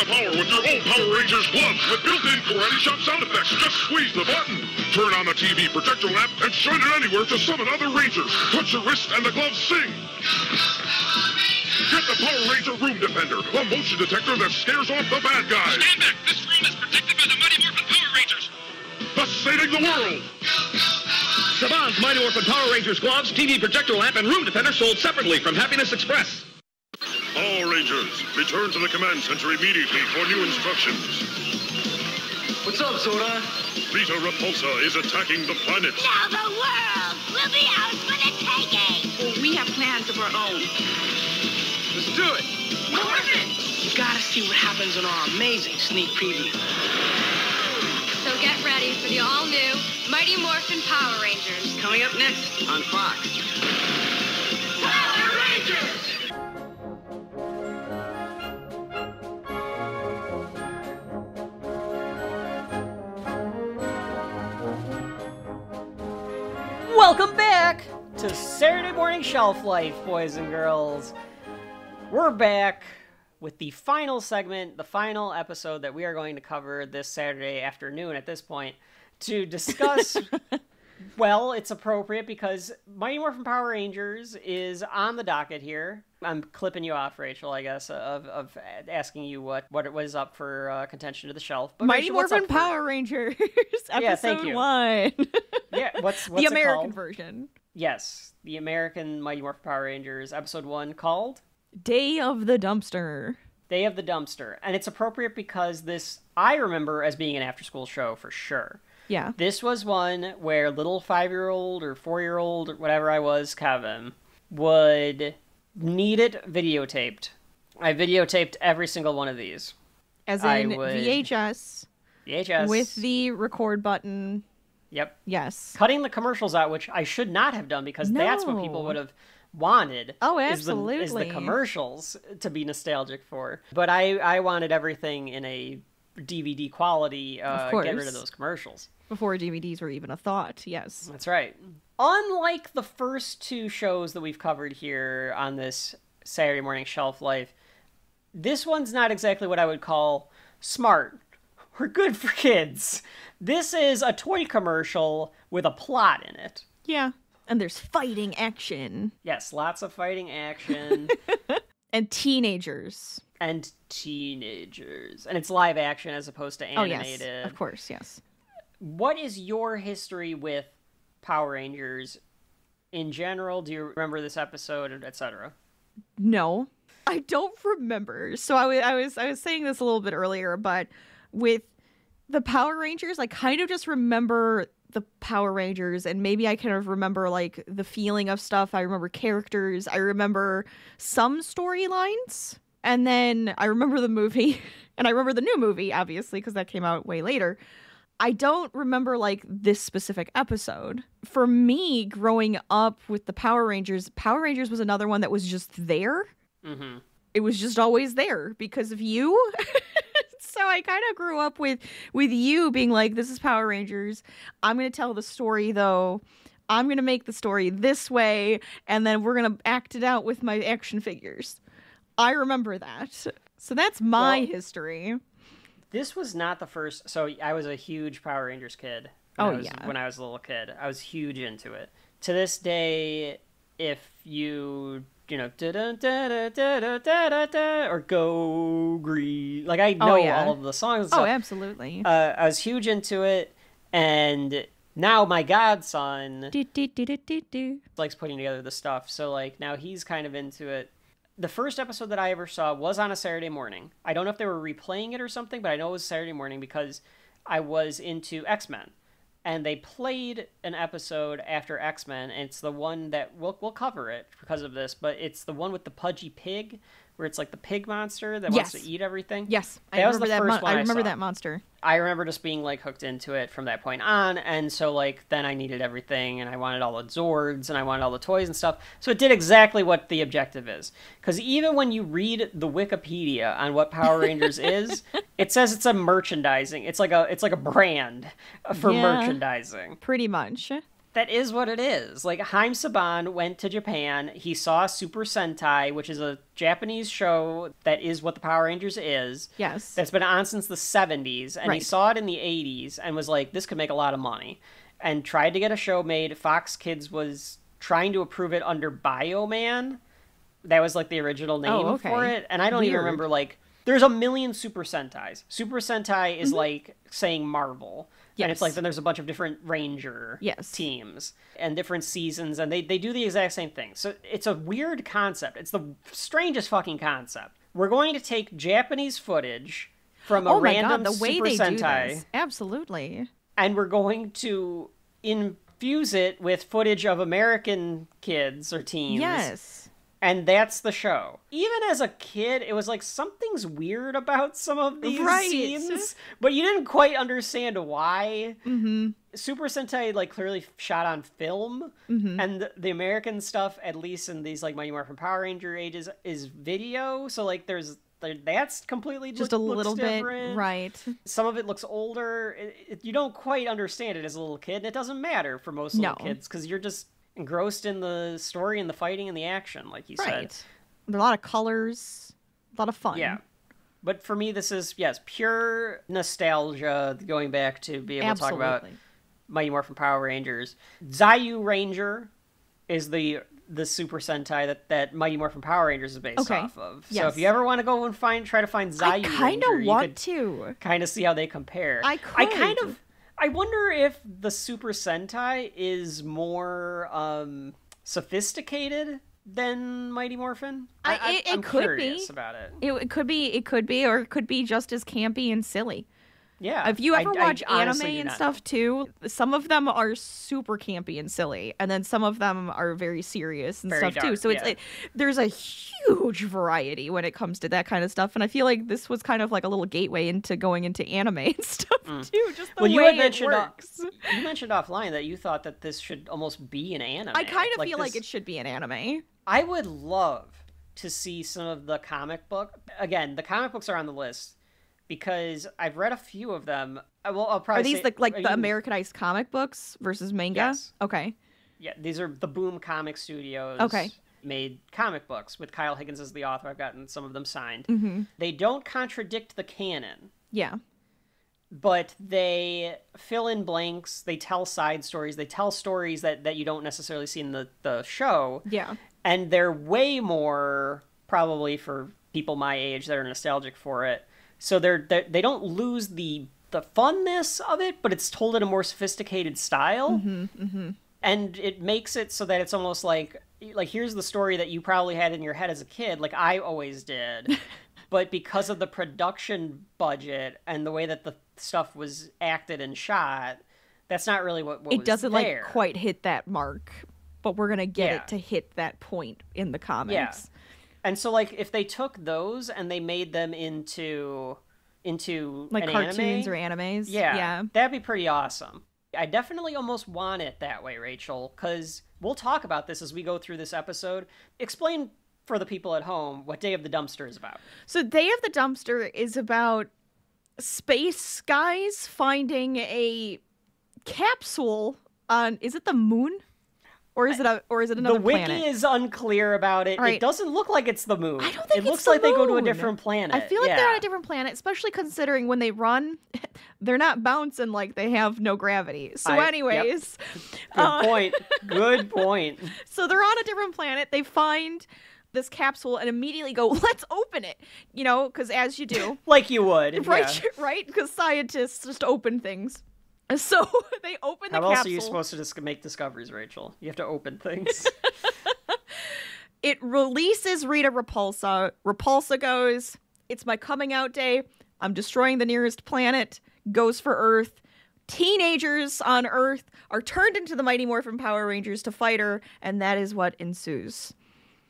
the power with your own Power Rangers gloves with built-in karate shop sound effects. Just squeeze the button. Turn on the TV projector lamp and shine it anywhere to summon other Rangers. Touch your wrist and the gloves sing. Get the Power Ranger Room Defender, a motion detector that scares off the bad guys. Stand back! This room is protected by the Mighty Morphin Power Rangers! Thus saving the world! Saban's Mighty Morphin Power Rangers gloves, TV projector lamp, and room defender sold separately from Happiness Express. Power Rangers, return to the command center immediately for new instructions. What's up, Zora? Rita Repulsa is attacking the planet. Now the world will be ours for the taking! Well, we have plans of our own. Let's do it! Morphin! You gotta see what happens in our amazing sneak preview. So get ready for the all-new Mighty Morphin Power Rangers. Coming up next on Fox. Power Rangers! Welcome back to Saturday Morning Shelf Life, boys and girls. We're back with the final segment, the final episode that we are going to cover this Saturday afternoon at this point to discuss, well, it's appropriate because Mighty Morphin Power Rangers is on the docket here. I'm clipping you off, Rachel, I guess, of asking you what it was up for contention to the shelf. But Mighty Rachel, what's Morphin up for... Power Rangers, Yeah, thank episode you. 1. Yeah, what's the it American called? version. Yes, the American Mighty Morphin Power Rangers, episode 1, called Day of the Dumpster. Day of the Dumpster. And it's appropriate because this, I remember as being an after-school show for sure. Yeah. This was one where little 5-year-old or 4-year-old or whatever I was, Kevin, would need it videotaped. I videotaped every single one of these. As in VHS. VHS. With the record button. Yep. Yes. Cutting the commercials out, which I should not have done because that's what people would have wanted. Oh, absolutely. Is the commercials to be nostalgic for. But I wanted everything in a DVD quality. Of course. Get rid of those commercials. Before DVDs were even a thought, yes. That's right. Unlike the first two shows that we've covered here on this Saturday Morning Shelf Life, this one's not exactly what I would call smart or good for kids. This is a toy commercial with a plot in it. Yeah. And there's fighting action. Yes, lots of fighting action. And teenagers. And it's live action as opposed to animated. Oh, yes. Of course, yes. What is your history with Power Rangers in general? Do you remember this episode, etc.? No, I don't remember. So I was saying this a little bit earlier, but with the Power Rangers, I kind of just remember the Power Rangers, and maybe I kind of remember like the feeling of stuff. I remember characters. I remember some storylines, and then I remember the movie, and I remember the new movie, obviously, because that came out way later. I don't remember, like, this specific episode. For me, growing up with the Power Rangers was another one that was just there. Mm-hmm. It was just always there because of you. So I kind of grew up with you being like, this is Power Rangers. I'm going to tell the story, though. I'm going to make the story this way, and then we're going to act it out with my action figures. I remember that. So that's my history. This was not the first. So I was a huge Power Rangers kid. When I was a little kid, I was huge into it. To this day, if you or go green, like I know all of the songs. Oh, absolutely. I was huge into it, and now my godson likes putting together the stuff. So like now he's kind of into it. The first episode that I ever saw was on a Saturday morning. I don't know if they were replaying it or something, but I know it was Saturday morning because I was into X-Men. And they played an episode after X-Men, and it's the one that we'll cover it because of this, but it's the one with the pudgy pig, where it's like the pig monster that wants to eat everything. Yes, I remember that. I remember that monster. I remember just being like hooked into it from that point on, and so like then I needed everything, and I wanted all the Zords, and I wanted all the toys and stuff. So it did exactly what the objective is. Because even when you read the Wikipedia on what Power Rangers is, it says it's a merchandising. It's like a brand for merchandising. Pretty much. That is what it is. Like, Haim Saban went to Japan. He saw Super Sentai, which is a Japanese show that is what the Power Rangers is. Yes. That's been on since the 70s. And he saw it in the 80s and was like, this could make a lot of money. And tried to get a show made. Fox Kids was trying to approve it under Bioman. That was, like, the original name for it. And I don't even remember, like, there's a million Super Sentais. Super Sentai is like saying Marvel. Yes. And it's like, then there's a bunch of different Ranger teams and different seasons, and they do the exact same thing. So it's a weird concept. It's the strangest fucking concept. We're going to take Japanese footage from a random the way Super they Sentai. Do this. Absolutely. And we're going to infuse it with footage of American kids or teens. Yes. And that's the show. Even as a kid, it was like something's weird about some of these scenes, but you didn't quite understand why. Mm-hmm. Super Sentai, like, clearly shot on film, and the American stuff, at least in these, like, Mighty Morphin Power Ranger ages, is video. So, like, that's completely just a little bit right. Some of it looks older. You don't quite understand it as a little kid, and it doesn't matter for most little kids because you're just engrossed in the story and the fighting and the action, like you said. There are a lot of colors, a lot of fun. Yeah. But for me, this is, pure nostalgia, going back to be able to talk about Mighty Morphin Power Rangers. Zayu Ranger is the Super Sentai that Mighty Morphin Power Rangers is based off of. So if you ever want to go and try to find Zayu Ranger, I kind of want to kind of see how they compare. I wonder if the Super Sentai is more sophisticated than Mighty Morphin. I'm curious about it. It could be, or it could be just as campy and silly. Yeah. If you ever watch anime and stuff too, some of them are super campy and silly, and then some of them are very serious and stuff too. So it's there's a huge variety when it comes to that kind of stuff, and I feel like this was kind of like a little gateway into going into anime and stuff too. Just the way it works. You mentioned offline that you thought that this should almost be an anime. I kind of feel like it should be an anime. I would love to see some of the comic book. Again, the comic books are on the list, because I've read a few of them. I'll probably Are these the Americanized comic books versus manga? Yes. Okay. Yeah, these are the Boom Comic Studios. Made comic books with Kyle Higgins as the author. I've gotten some of them signed. Mm-hmm. They don't contradict the canon. Yeah. But they fill in blanks. They tell side stories. They tell stories that you don't necessarily see in the show. Yeah. And they're way more, probably for people my age that are nostalgic for it. So they don't lose the funness of it, but it's told in a more sophisticated style. Mm-hmm, mm-hmm. And it makes it so that it's almost like here's the story that you probably had in your head as a kid, like I always did. But because of the production budget and the way that the stuff was acted and shot, that's not really what it was doesn't there. Quite hit that mark, but we're gonna get it to hit that point in the comics. Yeah. And so, if they took those and they made them into like an cartoons anime, or animes, that'd be pretty awesome. I definitely almost want it that way, Rachel, because we'll talk about this as we go through this episode. Explain for the people at home what Day of the Dumpster is about. So Day of the Dumpster is about space guys finding a capsule on, is it the moon? Or is it another planet? The wiki is unclear about it. Right. It doesn't look like it's the moon. I don't think it looks like they go to a different planet. I feel like they're on a different planet, especially considering when they run, they're not bouncing like they have no gravity. So anyways. Yep. Good point. So they're on a different planet. They find this capsule and immediately go, let's open it. Because as you do. Like you would. Right, yeah. Right? Because scientists just open things. So they open the capsule. How else are you supposed to just make discoveries, Rachel? You have to open things. It releases Rita Repulsa. Repulsa goes, it's my coming out day. I'm destroying the nearest planet. Goes for Earth. Teenagers on Earth are turned into the Mighty Morphin Power Rangers to fight her, and that is what ensues.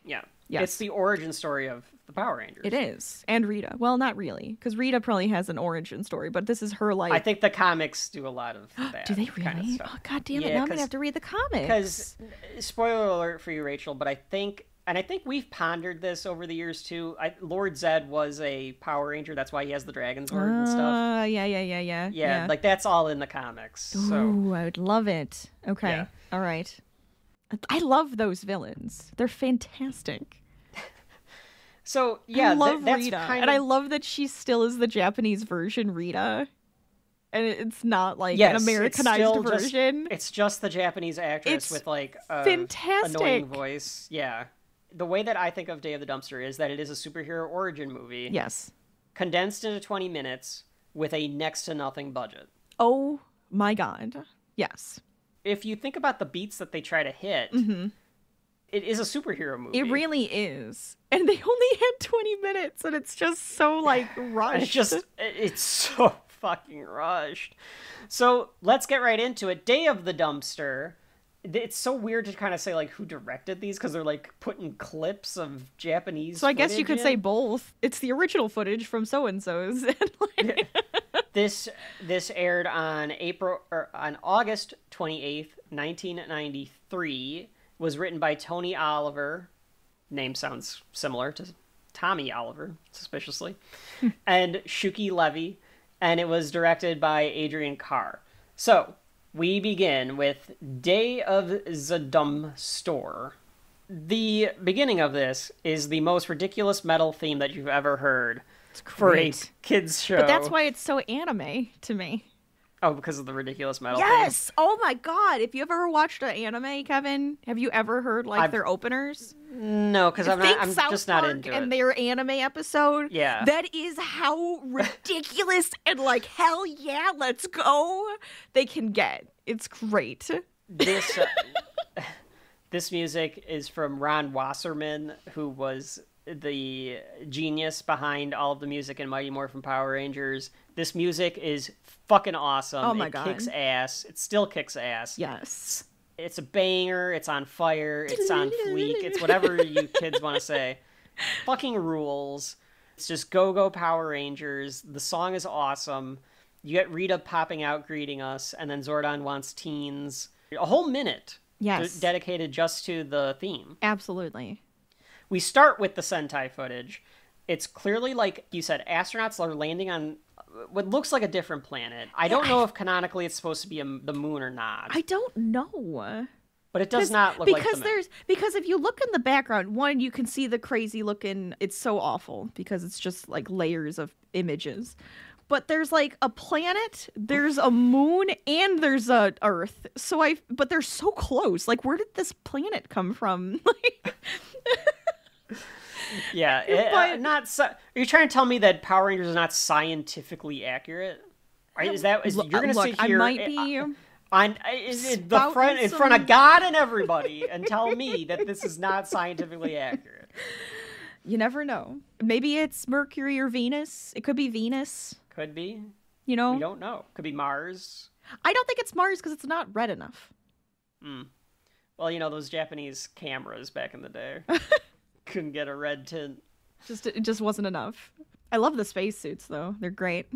Yeah. Yes. It's the origin story of the Power Rangers. It is. And Rita. Well, not really, because Rita probably has an origin story, but this is her life. I think the comics do a lot of that. Do they really? Kind of oh, God damn it. Now I'm going to have to read the comics. Because, spoiler alert for you, Rachel, but I think and I think we've pondered this over the years too. Lord Zed was a Power Ranger. That's why he has the dragon sword and stuff. Yeah. Like that's all in the comics. Ooh, I would love it. Okay. Yeah. All right. I love those villains. They're fantastic. So yeah, I love that's Rita, and I love that she still is the Japanese version Rita, and it's not like an Americanized version. It's just the Japanese actress with like a fantastic annoying voice. Yeah, the way that I think of Day of the Dumpster is that it is a superhero origin movie. Yes, condensed into 20 minutes with a next to nothing budget. Oh my god, yes. If you think about the beats that they try to hit. It is a superhero movie. It really is. And they only had 20 minutes, and it's just so, like, rushed. It's so fucking rushed. So, let's get right into it. Day of the Dumpster. It's so weird to kind of say, like, who directed these, because they're, like, putting clips of Japanese So I guess you could say both. It's the original footage from so-and-so's. This aired on August 28th, 1993. Was written by Tony Oliver. Name sounds similar to Tommy Oliver, suspiciously. And Shuki Levy. And it was directed by Adrian Carr. So, we begin with Day of the Dumpster. The beginning of this is the most ridiculous metal theme that you've ever heard for a kids show. But that's why it's so anime to me. Oh, because of the ridiculous metal Yes! theme? Oh my god! If you ever watched an anime, Kevin, have you ever heard, like, their openers? No, because I'm just not into it. And their anime episode? Yeah. That is how ridiculous and, like, hell yeah, let's go they can get. It's great. This music is from Ron Wasserman, who was the genius behind all of the music in Mighty Morphin Power Rangers. This music is fucking awesome. Oh my god. It kicks ass. It still kicks ass. Yes. It's a banger. It's on fire. It's on fleek. It's whatever you kids want to say. Fucking rules. It's just go Power Rangers. The song is awesome. You get Rita popping out greeting us, and then Zordon wants teens. A whole minute. Yes. Dedicated just to the theme. Absolutely. We start with the Sentai footage. It's clearly, like you said, astronauts are landing on what looks like a different planet. I don't know if canonically it's supposed to be the moon or not. I don't know. But it does not look like the moon. Because if you look in the background, one, you can see the crazy looking, it's so awful because it's just like layers of images. But there's like a planet, there's a moon, and there's a Earth. But they're so close. Like, where did this planet come from? Yeah, are you trying to tell me that Power Rangers is not scientifically accurate? Right? You're going to sit here? I might be in front of God and everybody and tell me that this is not scientifically accurate. You never know. Maybe it's Mercury or Venus. It could be Venus. Could be. You know? We don't know. Could be Mars. I don't think it's Mars because it's not red enough. Well, those Japanese cameras back in the day couldn't get a red tint. It just wasn't enough. I love the spacesuits, though. They're great.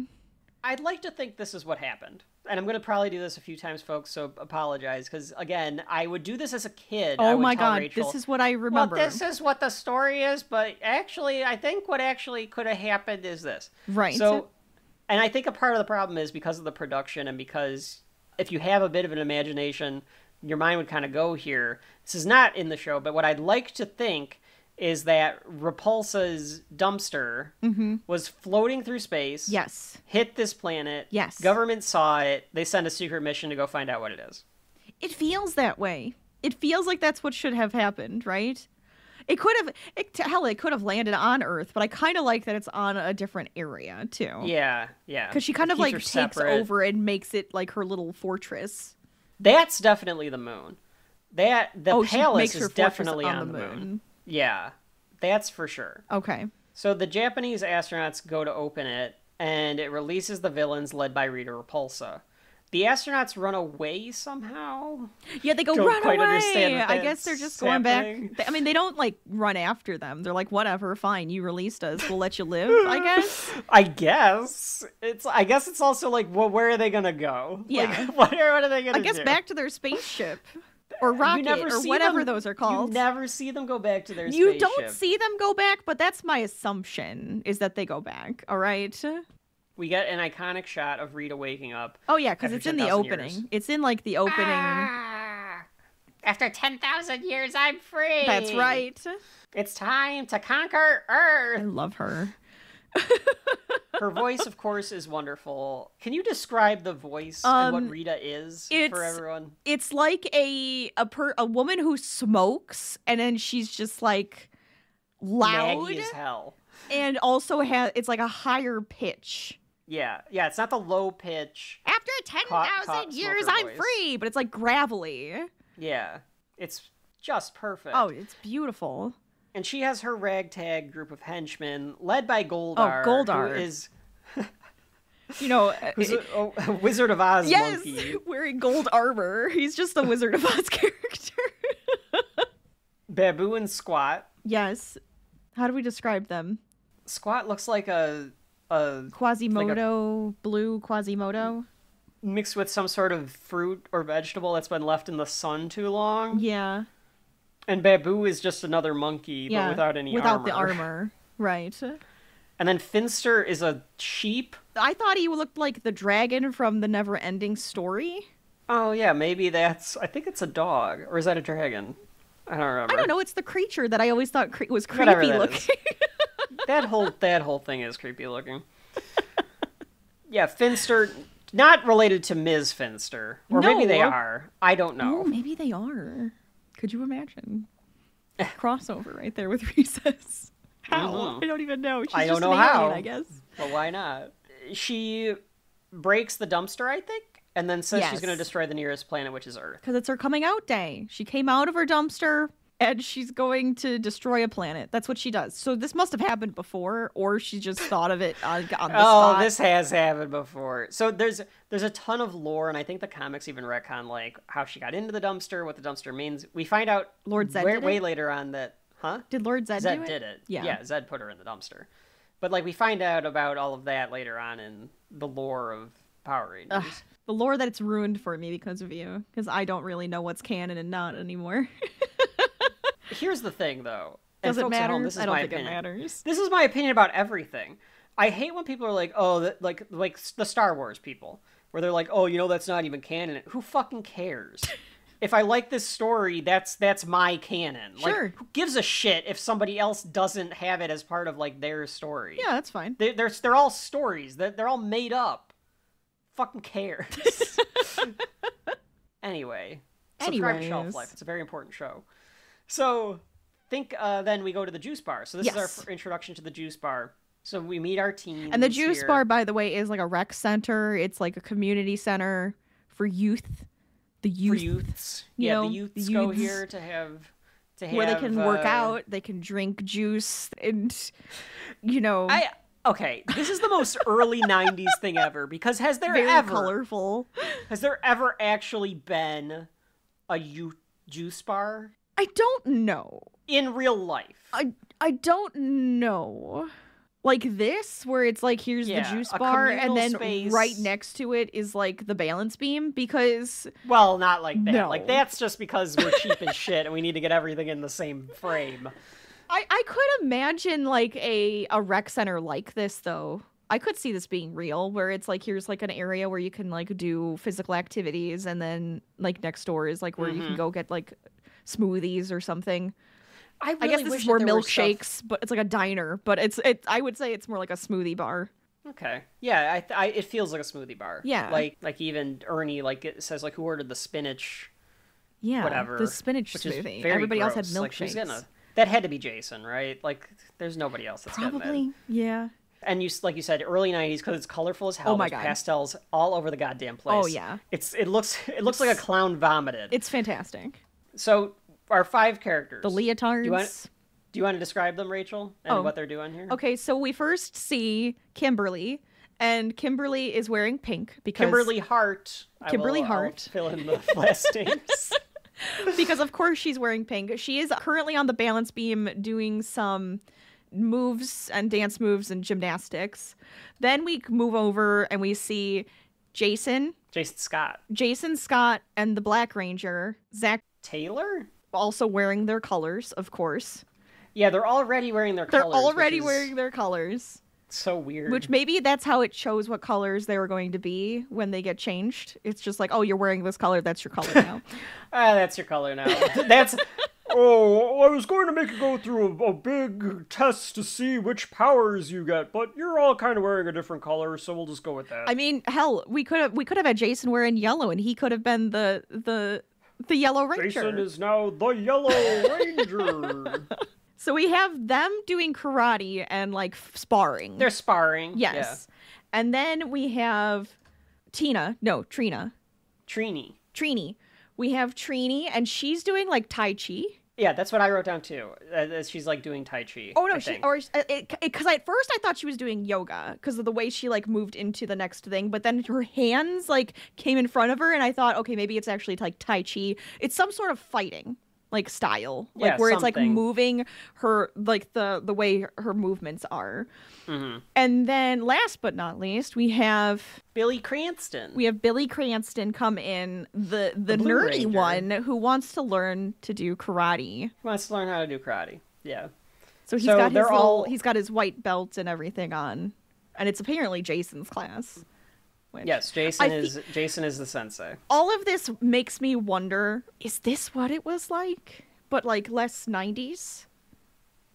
I'd like to think this is what happened. And I'm going to probably do this a few times, folks, so apologize. Because, again, I would do this as a kid. Oh, my God. Rachel, this is what I remember. Well, this is what the story is, but actually, I think what actually could have happened is this. Right. So, and I think a part of the problem is because of the production and because if you have a bit of an imagination, your mind would kind of go here. This is not in the show, but what I'd like to think is that Repulsa's dumpster was floating through space. Yes. Hit this planet. Yes. Government saw it. They sent a secret mission to go find out what it is. It feels that way. It feels like that's what should have happened, right? It could have, it could have landed on Earth, but I kind of like that it's on a different area, too. Yeah. Because she kind of, like, takes over and makes it, like, her little fortress. That's definitely the moon. The palace is definitely on the moon. Yeah, that's for sure. Okay. So the Japanese astronauts go to open it, and it releases the villains led by Rita Repulsa. The astronauts run away somehow. Yeah, they go run away. I guess they're just going back. I mean, they don't like run after them. They're like, whatever, fine, you released us, we'll let you live. I guess. I guess it's also like, well, where are they gonna go? Yeah. Like, what are they gonna do? I guess back to their spaceship. or rocket or whatever those are called. You never see them go back to their You spaceship. don't see them go back, but that's my assumption, is that they go back. All right. We get an iconic shot of Rita waking up. Oh yeah, because it's in the 10,000 opening. years. It's in like the opening. After 10,000 years, I'm free. That's right. It's time to conquer Earth. I love her. Her voice, of course, is wonderful. Can you describe the voice and what Rita is for everyone? It's like a woman who smokes, and then she's just like loud Naggy as hell, and also it's like a higher pitch. Yeah, it's not the low pitch. After 10,000 years, I'm free, but it's like gravelly. Yeah, it's just perfect. Oh, it's beautiful. And she has her ragtag group of henchmen, led by Goldar. Oh, Goldar. Who is, who's a Wizard of Oz monkey. Yes, wearing gold armor. He's just a Wizard of Oz character. Babu and Squat. Yes. How do we describe them? Squat looks like a Quasimodo, blue Quasimodo. Mixed with some sort of fruit or vegetable that's been left in the sun too long. Yeah. And Babu is just another monkey, but without any armor. Without the armor, right. And then Finster is a sheep. I thought he looked like the dragon from the Never-Ending Story. Oh, yeah, maybe that's... I think it's a dog. Or is that a dragon? I don't remember. I don't know, it's the creature that I always thought was creepy looking. That whole thing is creepy looking. Yeah, Finster... Not related to Ms. Finster. Or maybe they are. I don't know. Oh, maybe they are. Could you imagine? Crossover right there with Recess. How? Mm-hmm. I don't even know. I don't know how. I guess. But why not? She breaks the dumpster, I think, and then says she's going to destroy the nearest planet, which is Earth. Because it's her coming out day. She came out of her dumpster, and she's going to destroy a planet. That's what she does. So this must have happened before, or she just thought of it on the spot. Oh, this has happened before. So there's a ton of lore, and I think the comics even retcon like how she got into the dumpster, what the dumpster means. We find out Lord Zed way later on that, huh? Did Lord Zed do it? Zed did it. Yeah, Zed put her in the dumpster. But like we find out about all of that later on in the lore of Power Rangers. The lore that it's ruined for me because of you, because I don't really know what's canon and not anymore. Here's the thing, though. Does it matter? This is I don't my think opinion. it matters. This is my opinion about everything. I hate when people are like, oh, like the Star Wars people, where they're like, oh, that's not even canon. Who fucking cares? If I like this story, that's my canon. Sure. Like, who gives a shit if somebody else doesn't have it as part of like their story? Yeah, that's fine. They're all stories. They're all made up. Fucking cares. Anyway, subscribe to Shelf Life. It's a very important show. So, then we go to the juice bar. So this is our introduction to the juice bar. So we meet our teens. And the juice bar, by the way, is like a rec center. It's like a community center for youth. The youth. For youths. Yeah, the youths go here to have where they can work out, they can drink juice, and Okay, this is the most early 90s thing ever, because has there ever actually been a youth juice bar? I don't know. In real life. I don't know. Like this, where it's like, here's the juice bar, and then space. Right next to it is like the balance beam, because... Well, not like that. No. Like, that's just because we're cheap as shit and we need to get everything in the same frame. I could imagine like a rec center like this, though. I could see this being real, where it's like, here's like an area where you can like do physical activities, and then like next door is like where you can go get like smoothies or something. I guess this is more milkshakes, but it's like a diner. But I would say it's more like a smoothie bar. Okay. Yeah, it feels like a smoothie bar. Yeah. Like even Ernie, like, it says like who ordered the spinach. Yeah. Whatever. The spinach smoothie. Everybody else had milkshakes. Like, that had to be Jason, right? Like, there's nobody else that's getting Probably. Yeah. And like you said, early 90s, because it's colorful as hell. Oh my God. God. Pastels all over the goddamn place. Oh yeah. It looks like a clown vomited. It's fantastic. So our 5 characters. The leotards. Do you want to describe them, Rachel, and what they're doing here? Okay, so we first see Kimberly, and Kimberly is wearing pink because Kimberly Hart. Kimberly Hart. I'll fill in the last names. Because of course she's wearing pink. She is currently on the balance beam doing some moves and dance moves and gymnastics. Then we move over and we see Jason Scott, and the Black Ranger, Zach Taylor? Also wearing their colors, of course. Yeah, they're already wearing their They're colors. already wearing their colors. So weird. Which maybe that's how it shows what colors they were going to be when they get changed. It's just like, oh, you're wearing this color, that's your color now. That's your color now. That's... Oh, I was going to make you go through a big test to see which powers you get, but you're all kind of wearing a different color, so we'll just go with that. I mean, hell, we could have had Jason wearing yellow, and he could have been the Yellow Ranger. Jason is now the Yellow Ranger. So we have them doing karate and like sparring. They're sparring. Yes. Yeah. And then we have Trina. Trini. We have Trini, and she's doing like Tai Chi. Yeah, that's what I wrote down too. She's like doing Tai Chi. Oh no, because at first I thought she was doing yoga because of the way she like moved into the next thing, but then her hands like came in front of her, and I thought, okay, maybe it's actually like Tai Chi. It's some sort of fighting like style, like yeah, where something. it's like moving her like the way her movements are. Mm-hmm. And then last but not least, we have Billy Cranston. We have Billy Cranston come in, the Blue nerdy Ranger. one who wants to learn to do karate. He wants to learn how to do karate. Yeah. So he's got his white belt and everything on, and it's apparently Jason's class. Yes, Jason is the sensei. All of this makes me wonder: is this what it was like, but like less 90s?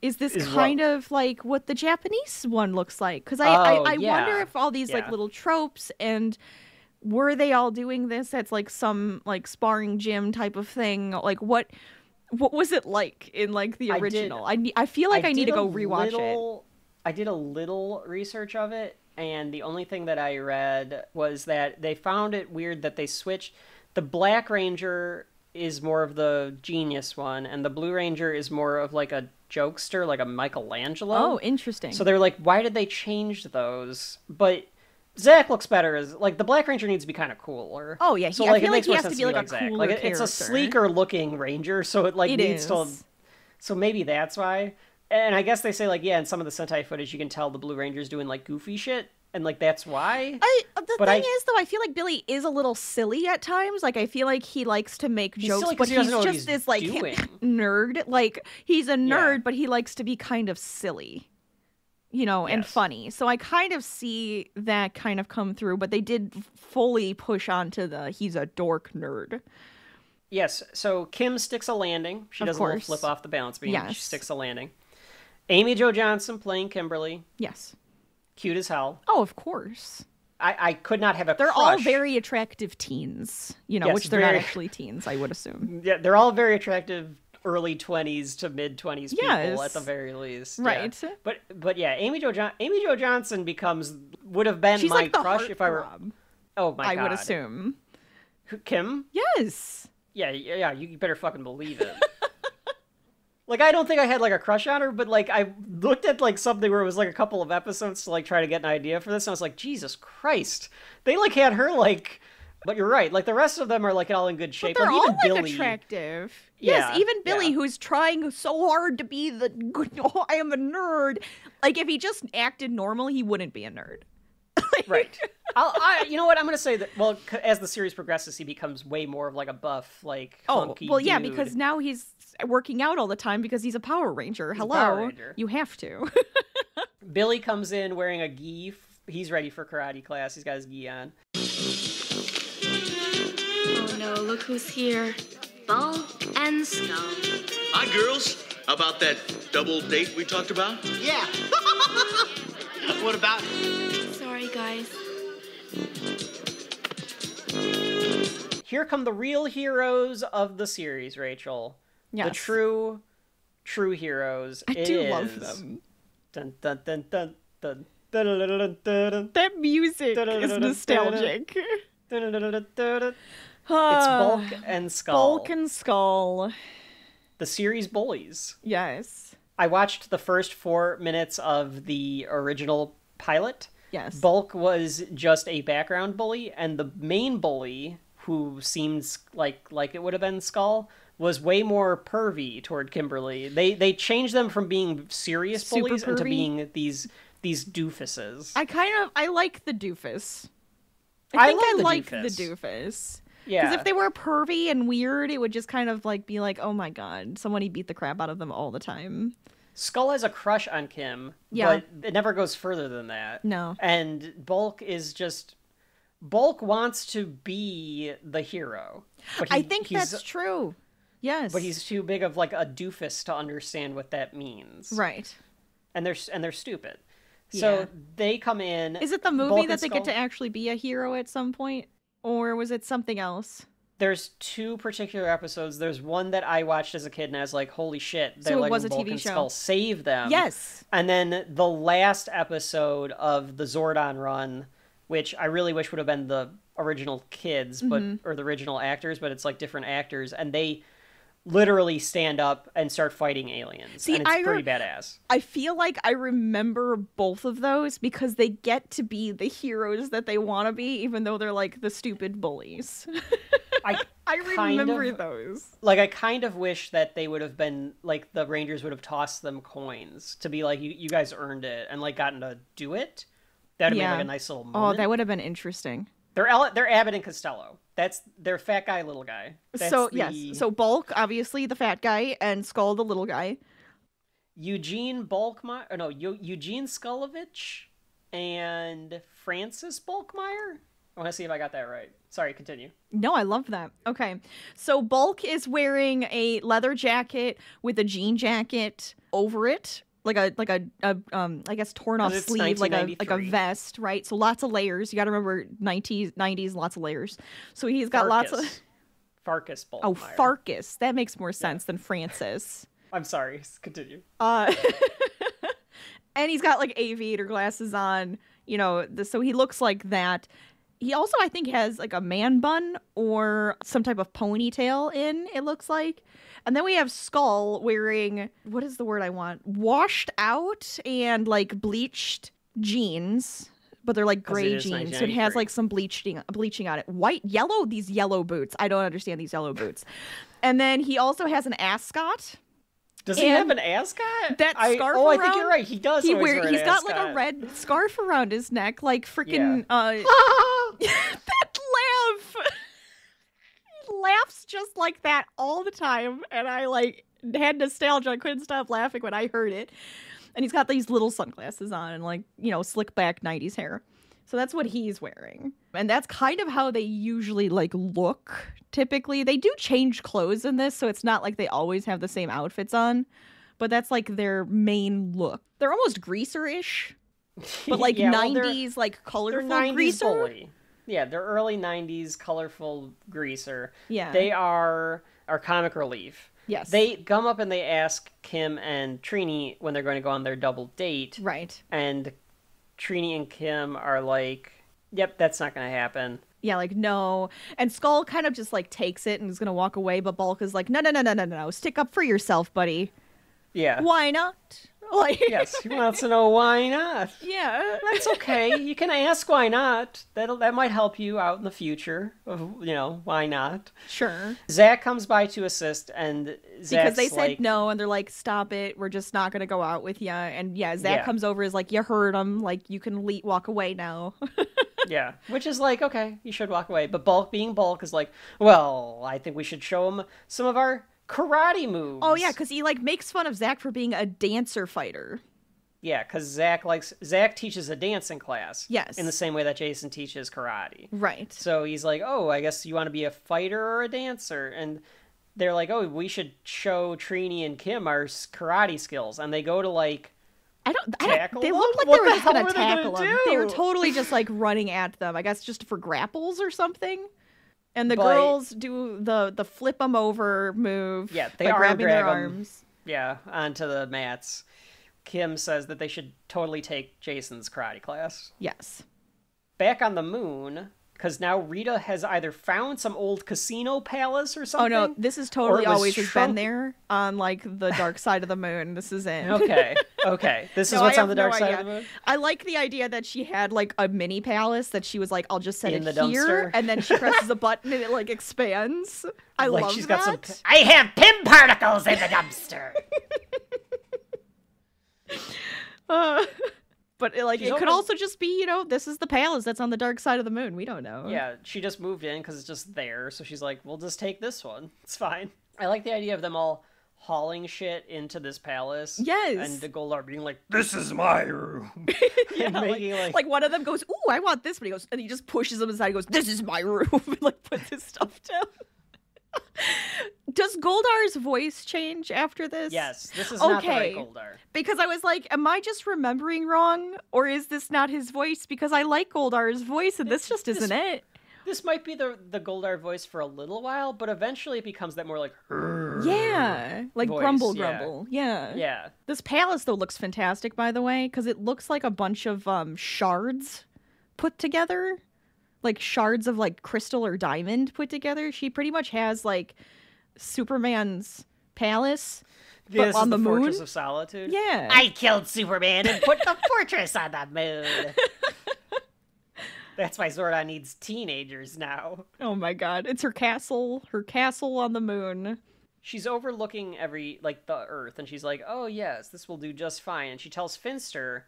Is this kind of like what the Japanese one looks like? Because I wonder if all these like little tropes, and were they all doing this? That's like some like sparring gym type of thing. Like what was it like in like the original? I feel like I need to go rewatch it. I did a little research of it, and the only thing that I read was that they found it weird that they switched. The Black Ranger is more of the genius one, and the Blue Ranger is more of like a jokester, like a Michelangelo. Oh, interesting. So they're like, why did they change those? But Zach looks better as like the Black Ranger needs to be kind of cooler. Oh yeah, so I like feel it like makes he more has sense to be like a Zach. cooler Like character. it's a sleeker looking Ranger, so it like needs to. So maybe that's why. And I guess they say like in some of the Sentai footage you can tell the Blue Ranger's doing like goofy shit. And, like, that's why. The thing is, though, I feel like Billy is a little silly at times. Like, I feel like he likes to make jokes, but he's just this, like, nerd. Like, he's a nerd, but he likes to be kind of silly, you know, and funny. So I kind of see that kind of come through, but they did fully push onto the he's a dork nerd. Yes, so Kim sticks a landing. She does a little flip off the balance beam. Yes. She sticks a landing. Amy Jo Johnson playing Kimberly. Yes. Cute as hell. Oh, of course. I could not have a They're crush. all very attractive teens, you know, which they're not actually teens, I would assume. Yeah, they're all very attractive early 20s to mid 20s people at the very least. Right. Yeah. But yeah, Amy Jo Johnson would have been my crush if I were. Oh my god. I would assume. Kim? Yes. Yeah, you better fucking believe it. Like, I don't think I had, like, a crush on her, but, like, I looked at, like, something where it was, like, a couple of episodes to, like, try to get an idea for this, and I was like, Jesus Christ. They, like, had her, like... But you're right. Like, the rest of them are, like, all in good shape. But they're like, all, even like, Billy, attractive. Yeah, yes, even Billy, who's trying so hard to be the... Oh, I am a nerd. Like, if he just acted normal, he wouldn't be a nerd. Right. You know what? I'm going to say that, well, as the series progresses, he becomes way more of, like, a buff, like, hunky yeah, dude. because now he's working out all the time because he's a Power Ranger. Hello. You have to. Billy comes in wearing a gi. He's ready for karate class. He's got his gi on. Oh no, look who's here. Bulk and Skull. Hi, girls. About that double date we talked about? Yeah. What about it? Sorry, guys. Here come the real heroes of the series, Rachel. Yes. The true heroes. I do love them. Dun, dun, dun, dun, dun, dun, dun, dun, dun, dun. That music is nostalgic. It's Bulk and Skull. Bulk and Skull. The series bullies. Yes. I watched the first 4 minutes of the original pilot. Yes. Bulk was just a background bully, and the main bully, who seems like it would have been Skull, was way more pervy toward Kimberly. They changed them from being serious bullies into being these doofuses. I like the doofus. I like the doofus. Yeah. Because if they were pervy and weird, it would just kind of like be like, oh my god, somebody beat the crap out of them all the time. Skull has a crush on Kim, Yeah. but it never goes further than that. No. And Bulk is just... Bulk wants to be the hero. But I think that's true. Yes. But he's too big of like a doofus to understand what that means. Right. And they're stupid. So they come in. Is it the movie Bulk that and they get Skull- to actually be a hero at some point? Or was it something else? There's 2 particular episodes. There's one that I watched as a kid and I was like, holy shit, they're So it letting was a Bulk TV and show. Skull save them. Yes. And then the last episode of the Zordon run, which I really wish would have been the original kids, but or the original actors, but it's like different actors, and they literally stand up and start fighting aliens. See, and it's pretty badass. I feel like I remember both of those because they get to be the heroes that they want to be, even though they're like the stupid bullies. I remember those. Like, I kind of wish that they would have been, like, the Rangers would have tossed them coins to be like, you guys earned it, and, like, gotten to do it. That'd have been, like, a nice little moment. Oh, that would have been interesting. They're Abbott and Costello. They're fat guy, little guy. Yes. So Bulk, obviously the fat guy, and Skull, the little guy. Eugene Skulovich and Francis Bulkmeyer. I want to see if I got that right. Sorry, continue. No, I love that. Okay. So Bulk is wearing a leather jacket with a jean jacket over it. Like a I guess torn off sleeve, like a vest, right? So lots of layers. You got to remember 90s, lots of layers. So he's got lots of Farkas Bulkmeyer. Oh, Farkas. That makes more sense than Francis. I'm sorry. Continue. And he's got like aviator glasses on, so he looks like that. He also, I think, has like a man bun or some type of ponytail in, it looks like. And then we have Skull wearing, what is the word I want? Washed out and like bleached jeans, but they're like gray jeans. So it has like some bleaching on it. These yellow boots. I don't understand these yellow boots. And then he also has an ascot. Does he have an ascot? That scarf I think you're right. He does. He's got like a red scarf around his neck, like freaking. That laugh. He laughs just like that all the time, and I like had nostalgia. I couldn't stop laughing when I heard it. And he's got these little sunglasses on, and like slick back 90s hair. So that's what he's wearing. And that's kind of how they usually like look. Typically, they do change clothes in this, so it's not like they always have the same outfits on. But that's like their main look. They're almost greaser-ish. But like 90s, like colorful they're 90s greaser. Bully. Yeah, they're early 90s colorful greaser. Yeah. They are our comic relief. Yes. They come up and they ask Kim and Trini when they're going to go on their double date. Right. And Trini and Kim are like, yep, that's not going to happen. Yeah, like, no. And Skull kind of just, like, takes it and is going to walk away, but Bulk is like, no. Stick up for yourself, buddy. Yeah. Why not? Like, yes, he wants to know why not. Yeah. That's okay. You can ask why not. That might help you out in the future. Why not? Sure. Zach comes by to assist, and Zach's because they said like, no, and they're like, stop it. We're just not going to go out with you. And Zach comes over, is like, you heard him. Like, you can walk away now. Yeah, which is like, okay, you should walk away. But Bulk, being Bulk, is like, well, I think we should show him some of our karate moves. Oh, yeah, because he, like, makes fun of Zach for being a dancer fighter. Yeah, because Zach teaches a dancing class. Yes. In the same way that Jason teaches karate. Right. So he's like, oh, I guess you want to be a fighter or a dancer. And they're like, oh, we should show Trini and Kim our karate skills. And they go to, like, tackle they them? looked like What they were the just hell going were to they gonna tackle them. do? They were totally just, like, running at them. I guess just for grapples or something. And the But- girls do the flip them over move. Yeah, they by arm grabbing drag their 'em. arms. Yeah, onto the mats. Kim says that they should totally take Jason's karate class. Yes. Back on the moon, because now Rita has either found some old casino palace or Oh something. no, this is totally it was always has shrunk- been there on like the dark side of the moon. This is it. Okay. This is No, what's I on the have dark no side idea. of the moon? I like the idea that she had like a mini palace that she was like, I'll just set In it the here, dumpster? and then she presses a button and it like expands. I Like love she's that. got some. I have Pym particles in the dumpster. But it could also just be, this is the palace that's on the dark side of the moon. We don't know. Yeah, she just moved in because it's just there. So she's like, we'll just take this one. It's fine. I like the idea of them all hauling shit into this palace. Yes. And the Goldar being like, this is my room. Yeah, like one of them goes, ooh, I want this. But he goes, and he just pushes him aside. He goes, this is my room. And like puts his stuff down. Does Goldar's voice change after this? Yes, this is not the right Goldar. Because I was like, am I just remembering wrong? Or is this not his voice? Because I like Goldar's voice and this just isn't it. This might be the Goldar voice for a little while, but eventually it becomes that more like... Yeah, like voice, grumble. Yeah. Yeah. This palace, though, looks fantastic, by the way, because it looks like a bunch of shards put together. Like shards of like crystal or diamond put together. She pretty much has like Superman's palace, but on the moon. Fortress of Solitude. Yeah, I killed Superman and put the fortress on the moon. That's why Zordon needs teenagers now. Oh my god, it's her castle on the moon. She's overlooking the Earth, and she's like, "Oh yes, this will do just fine." And she tells Finster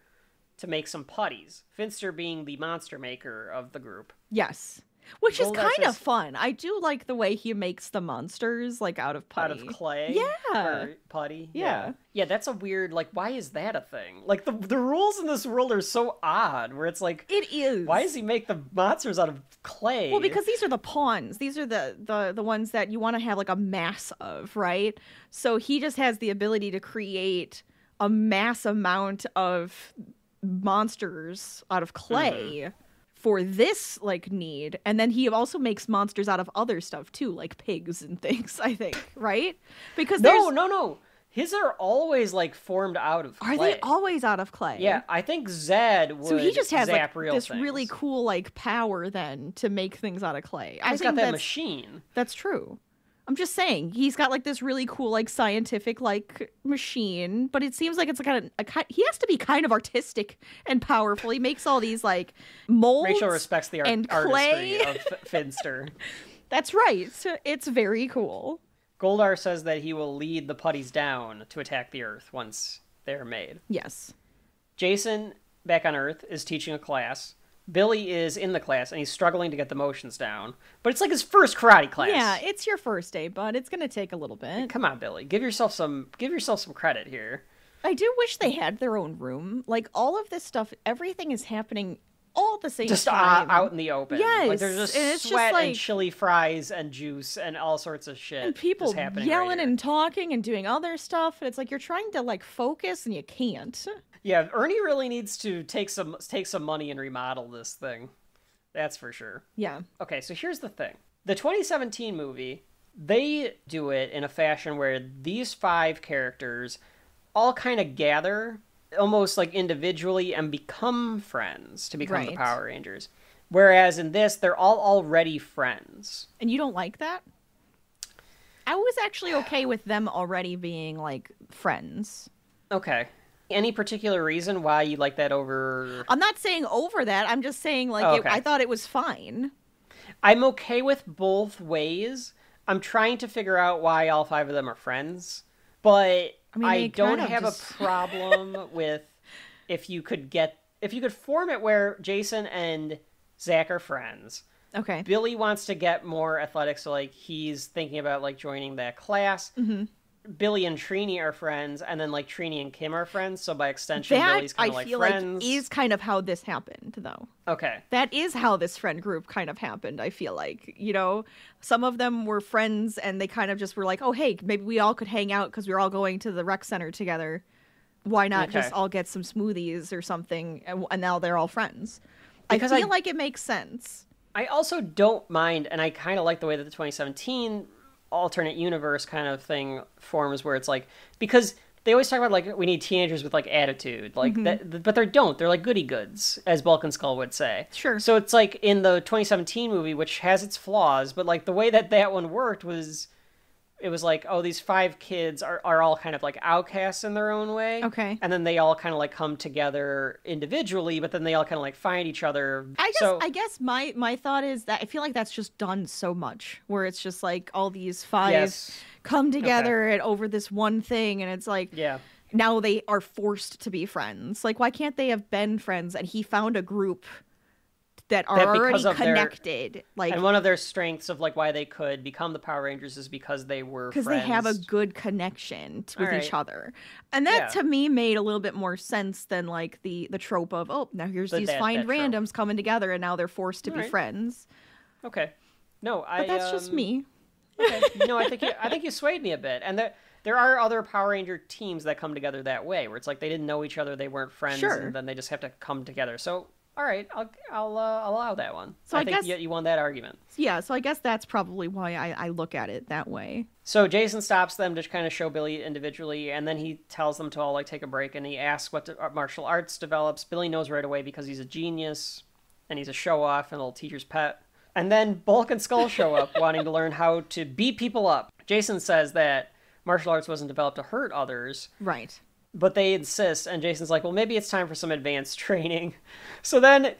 to make some putties. Finster being the monster maker of the group. Yes. Which is kind of fun. I do like the way he makes the monsters, like, out of putty. Out of clay? Yeah. Or putty? Yeah. Yeah, that's a weird, like, why is that a thing? Like, the rules in this world are so odd, where it's like... It is. Why does he make the monsters out of clay? Well, because these are the pawns. These are the ones that you want to have, like, a mass of, right? So he just has the ability to create a mass amount of monsters out of clay for this like need, and then he also makes monsters out of other stuff too, like pigs and things, I think, right? Because no, his are always like formed out of clay. Are they always out of clay? Yeah, I think Zed would. So he just has like this things. really cool like power then to make things out of clay. He's got that machine. That's true. I'm just saying, he's got like this really cool like scientific like machine, but it seems like it's he has to be kind of artistic and powerful. He makes all these like molds. Rachel respects the artistry of Finster. That's right. It's very cool. Goldar says that he will lead the putties down to attack the Earth once they're made. Yes. Jason, back on Earth, is teaching a class. Billy is in the class, and he's struggling to get the motions down. But it's like his first karate class. Yeah, it's your first day, bud. It's going to take a little bit. Come on, Billy. Give yourself some credit here. I do wish they had their own room. Like, all of this stuff, everything is happening all at the same time. Just out in the open. Yes. Like, there's just sweat and chili fries and juice and all sorts of shit. And people yelling right and talking and doing other stuff. And it's like you're trying to, like, focus and you can't. Yeah, Ernie really needs to take some money and remodel this thing. That's for sure. Yeah. Okay, so here's the thing. The 2017 movie, they do it in a fashion where these 5 characters all kind of gather almost like individually and become friends to become the Power Rangers. Whereas in this, they're all already friends. And you don't like that? I was actually okay with them already being, like, friends. Okay. Any particular reason why you like that over... I'm not saying over that. I'm just saying, like, I thought it was fine. I'm okay with both ways. I'm trying to figure out why all 5 of them are friends. But I don't have a problem with if you could form it where Jason and Zach are friends. Okay. Billy wants to get more athletic, so, like, he's thinking about, like, joining that class. Mm-hmm. Billy and Trini are friends, and then, like, Trini and Kim are friends, so by extension, Billy's kind of like friends. That, I feel like, is kind of how this happened, though. Okay. That is how this friend group kind of happened, I feel like. You know, some of them were friends, and they kind of just were like, oh, hey, maybe we all could hang out because we're all going to the rec center together. Why not just all get some smoothies or something, and now they're all friends? Because I feel like it makes sense. I also don't mind, and I kind of like the way that the 2017 alternate universe kind of thing forms, where it's like, because they always talk about, like, we need teenagers with, like, attitude, like, that, but they don't. They're, like, goody goods, as Bulk and Skull would say. Sure. So it's like in the 2017 movie, which has its flaws, but, like, the way that one worked was, it was like, oh, these 5 kids are all kind of, like, outcasts in their own way. Okay. And then they all kind of, like, come together individually, but then they all kind of, like, find each other. I guess my thought is that I feel like that's just done so much, where it's just, like, all these 5 come together and over this one thing, and it's like... Yeah. now they are forced to be friends. Like, why can't they have been friends and he found a group that are already connected? Like, and one of their strengths of like why they could become the Power Rangers is because they were friends. Because they have a good connection with each other. And that to me made a little bit more sense than like the trope of, oh, now here's these fine randoms coming together and now they're forced to be friends. Okay. No, but that's just me. Okay. No, I think you swayed me a bit. And there are other Power Ranger teams that come together that way, where it's like they didn't know each other, they weren't friends, and then they just have to come together. So, all right, I'll allow that one. So I think you won that argument. Yeah, so I guess that's probably why I look at it that way. So Jason stops them to kind of show Billy individually, and then he tells them to all like take a break, and he asks what martial arts develops. Billy knows right away because he's a genius, and he's a show-off and a little teacher's pet. And then Bulk and Skull show up, wanting to learn how to beat people up. Jason says that martial arts wasn't developed to hurt others. Right. But they insist, and Jason's like, well, maybe it's time for some advanced training. So then,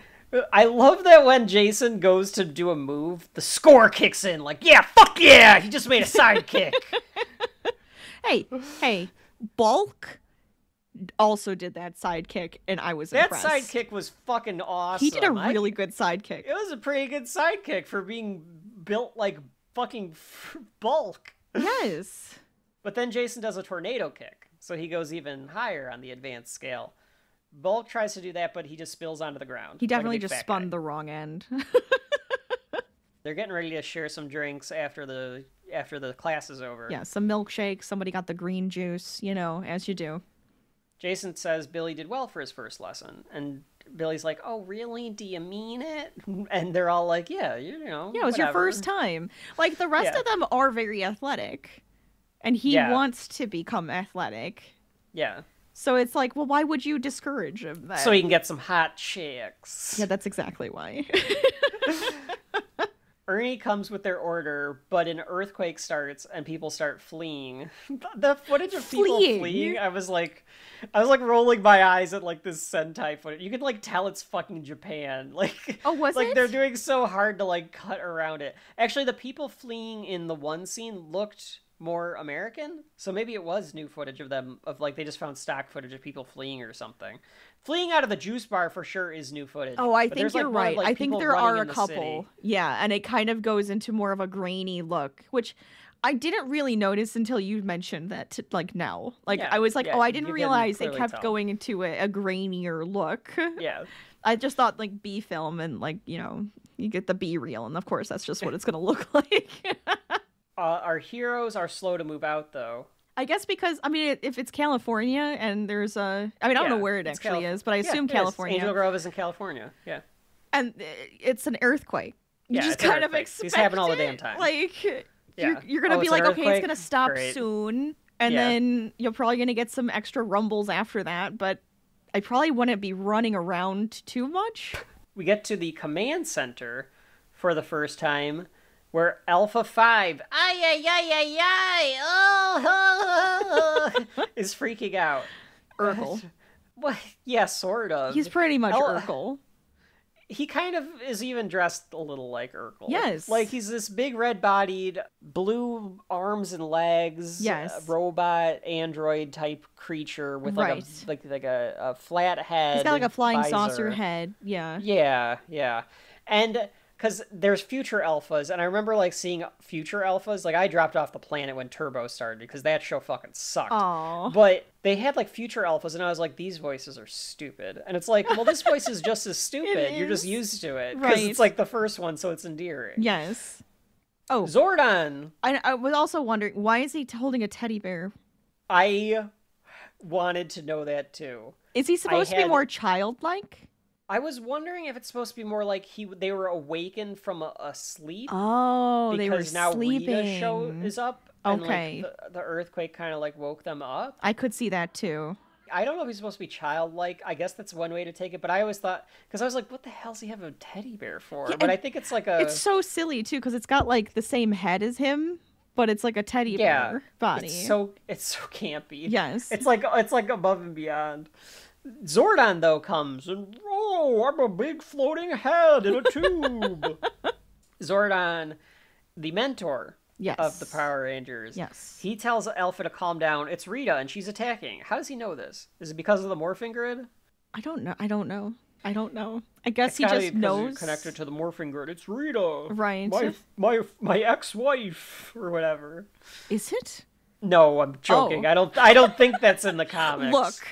I love that when Jason goes to do a move, the score kicks in, like, yeah, fuck yeah, he just made a sidekick. Hey, Bulk also did that sidekick, and I was impressed. That sidekick was fucking awesome. He did a really good sidekick. It was a pretty good sidekick for being built like fucking Bulk. Yes. But then Jason does a tornado kick, so he goes even higher on the advanced scale. Bulk tries to do that, but he just spills onto the ground. He definitely just spun the wrong end. They're getting ready to share some drinks after the class is over. Yeah, some milkshakes. Somebody got the green juice, as you do. Jason says Billy did well for his first lesson, and Billy's like, oh, really? Do you mean it? And they're all like, yeah, Yeah, it was your first time. Like, the rest of them are very athletic, and he wants to become athletic. Yeah. So it's like, well, why would you discourage him then? So he can get some hot chicks. Yeah, that's exactly why. Ernie comes with their order, but an earthquake starts and people start fleeing. The footage of people fleeing, I was like rolling my eyes at like this Sentai footage. You can like tell it's fucking Japan. Like, oh, was like it? They're doing so hard to like cut around it. Actually, the people fleeing in the one scene looked more American, so maybe it was new footage of them, of like they just found stock footage of people fleeing or something. Fleeing out of the juice bar for sure is new footage. Oh, I think you're right. I think there are a couple. Yeah, and it kind of goes into more of a grainy look, which I didn't really notice until you mentioned that like now. Like I was like, oh, I didn't realize it kept going into a grainier look. Yeah. I just thought like B film and like, you get the B reel, and of course that's just what it's going to look like. Our heroes are slow to move out, though. I guess because, if it's California and there's I don't know where it actually is, but I assume California. Angel Grove is in California, yeah. And it's an earthquake. You just kind of expect These happen all the damn time. Like, you're going to be like, okay, it's going to stop soon, and then you're probably going to get some extra rumbles after that, but I probably wouldn't be running around too much. We get to the command center for the first time, where Alpha 5 is freaking out. Urkel. Well, yeah, sort of. He's pretty much Urkel. He kind of is even dressed a little like Urkel. Yes. Like, he's this big red-bodied, blue arms and legs, robot, android type creature with like a flat head. He's got like a flying saucer head. Yeah. Yeah. And because there's future alphas, and I remember like seeing future alphas. Like, I dropped off the planet when Turbo started because that show fucking sucked. Aww. But they had like future alphas, and I was like, these voices are stupid. And it's like, well, this voice is just as stupid. You're just used to it because it's like the first one, so it's endearing. Yes. Oh, Zordon. I was also wondering, why is he holding a teddy bear? I wanted to know that too. Is he supposed to be more childlike? I was wondering if it's supposed to be more like they were awakened from a sleep. Oh, they were because now sleeping. Rita's show is up. And okay. Like the earthquake kind of like woke them up. I could see that too. I don't know if he's supposed to be childlike. I guess that's one way to take it. But I always thought, because I was like, what the hell does he have a teddy bear for? Yeah, but I think it's like It's so silly too, because it's got like the same head as him, but it's like a teddy bear body. It's so campy. Yes. It's like above and beyond. Zordon, though, comes and, I'm a big floating head in a tube. Zordon, the mentor Yes. of the Power Rangers. Yes. He tells Alpha to calm down. It's Rita, and she's attacking. How does he know this? Is it because of the morphing grid? I don't know. I guess It's he gotta just be because knows. you're connected to the morphing grid. It's Rita. Right. My ex-wife or whatever. Is it? No, I'm joking. Oh. I don't think that's in the comics. Look,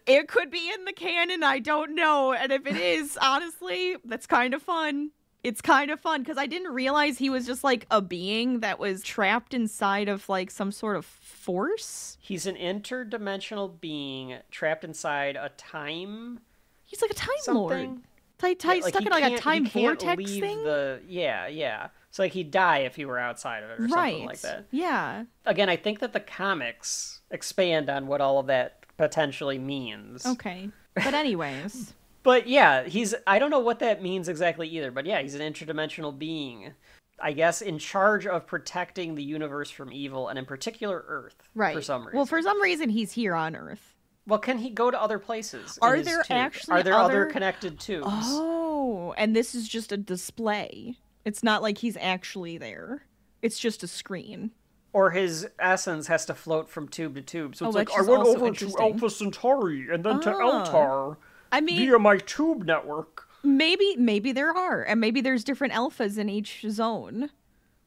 it could be in the canon. I don't know. And if it is, honestly, that's kind of fun. It's kind of fun because I didn't realize he was just like a being that was trapped inside of like some sort of force. He's an interdimensional being trapped inside a time. He's like a time something. lord. Stuck in like a time vortex thing. Yeah. So like he'd die if he were outside of it or something like that. Yeah. Again, I think that the comics expand on what all of that potentially means. Okay. But anyways. But yeah, I don't know what that means exactly either, but yeah, he's an interdimensional being. I guess in charge of protecting the universe from evil, and in particular Earth, right. for some reason. Well, for some reason, he's here on Earth. Well, can he go to other places? Are there other connected tubes? Oh, and this is just a display. It's not like he's actually there. It's just a screen. Or his essence has to float from tube to tube. So it's like, I went over to Alpha Centauri and then to Eltar via my tube network. Maybe there are. And maybe there's different alphas in each zone.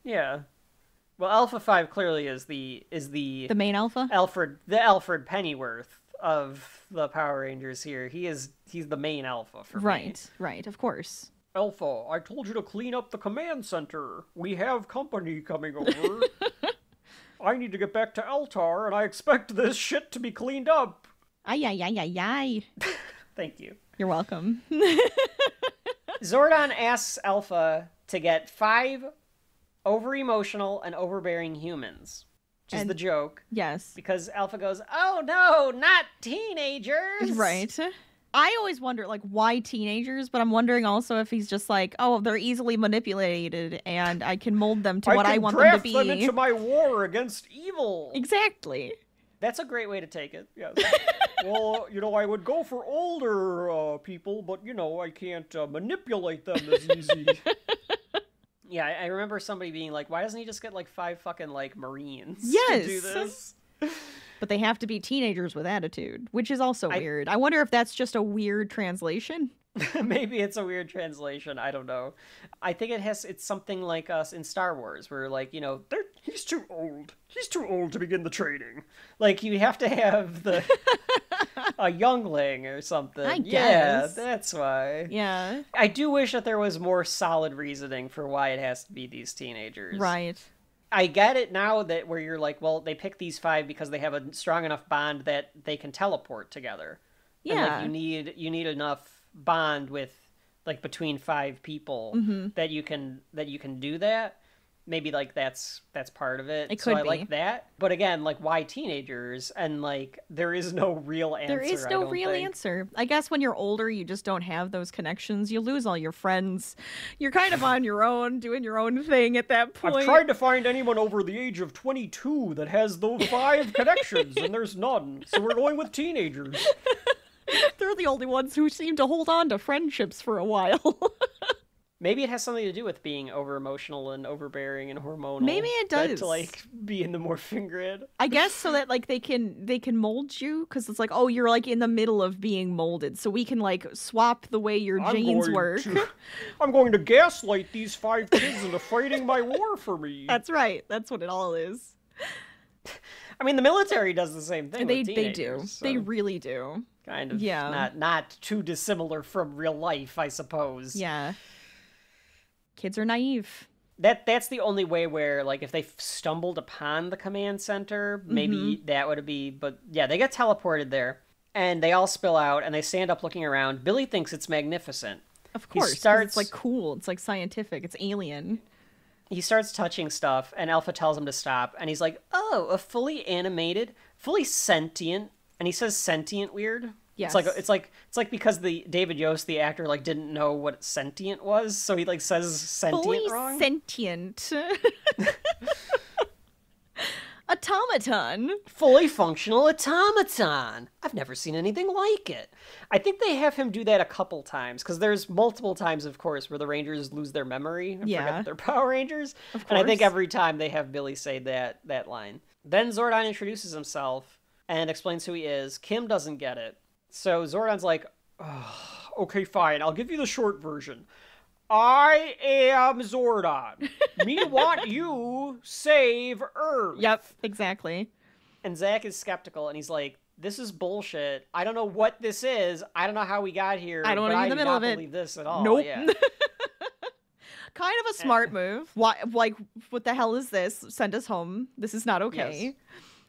Yeah. Well, Alpha 5 clearly is the main alpha? Alfred Pennyworth of the Power Rangers here. He's the main alpha for me. Right, of course. Alpha, I told you to clean up the command center. We have company coming over. I need to get back to Eltar, and I expect this shit to be cleaned up. Ay. Thank you. You're welcome. Zordon asks Alpha to get 5 over-emotional and overbearing humans. Which is the joke. Yes. Because Alpha goes, oh no, not teenagers! Right. I always wonder, like, why teenagers? But I'm wondering also if he's just like, oh, they're easily manipulated, and I can mold them to what I want them to be. I can draft them into my war against evil. Exactly. That's a great way to take it, yes. Well, I would go for older people, but, I can't manipulate them as easy. Yeah, I remember somebody being like, why doesn't he just get, 5 fucking, Marines to do this? But they have to be teenagers with attitude, which is also weird. I wonder if that's just a weird translation. Maybe it's a weird translation. I don't know. I think it's something like us in Star Wars, where he's too old. He's too old to begin the training. Like you have to have a youngling or something. I guess. Yeah, that's why. Yeah. I do wish that there was more solid reasoning for why it has to be these teenagers. Right. I get it now that where you're like, well, they pick these 5 because they have a strong enough bond that they can teleport together. Yeah. And, you need enough bond with between 5 people that you can do that. Maybe that's part of it. It could be. I like that. But again, why teenagers? And there is no real answer. There is no real answer. I guess when you're older, you just don't have those connections. You lose all your friends. You're kind of on your own, doing your own thing at that point. I've tried to find anyone over the age of 22 that has those 5 connections, and there's none. So we're going with teenagers. They're the only ones who seem to hold on to friendships for a while. Maybe it has something to do with being over-emotional and overbearing and hormonal. Maybe it does. To, be in the morphing grid. I guess so that, they can mold you, because it's oh, you're, in the middle of being molded, so we can, swap the way your genes work. I'm going to gaslight these 5 kids into fighting my war for me. That's right. That's what it all is. I mean, the military does the same thing with They do. So They really do. Kind of. Yeah. Not too dissimilar from real life, I suppose. Yeah. Kids are naive. That's the only way where, if they stumbled upon the command center, maybe that would be... But, yeah, they get teleported there, and they all spill out, and they stand up looking around. Billy thinks it's magnificent. Of course, 'cause it's, cool. It's, scientific. It's alien. He starts touching stuff, and Alpha tells him to stop, and he's like, oh, a fully animated, fully sentient... And he says sentient weird. Yes. It's like because the David Yost, the actor, didn't know what sentient was, so he says sentient fully wrong. Sentient. automaton. Fully functional automaton. I've never seen anything like it. I think they have him do that a couple times, because there's multiple times, of course, where the Rangers lose their memory and forget that they're Power Rangers. Of course. And I think every time they have Billy say that line. Then Zordon introduces himself and explains who he is. Kim doesn't get it. So Zordon's like, oh, okay, fine, I'll give you the short version. I am Zordon. Me want you save Earth. Yep, exactly. And Zach is skeptical, and he's like, this is bullshit. I don't know what this is. I don't know how we got here. I don't want to be in the middle of it. I do not believe this at all. Nope. Yeah. Kind of a smart move. Why? Like, what the hell is this? Send us home. This is not okay. Yes.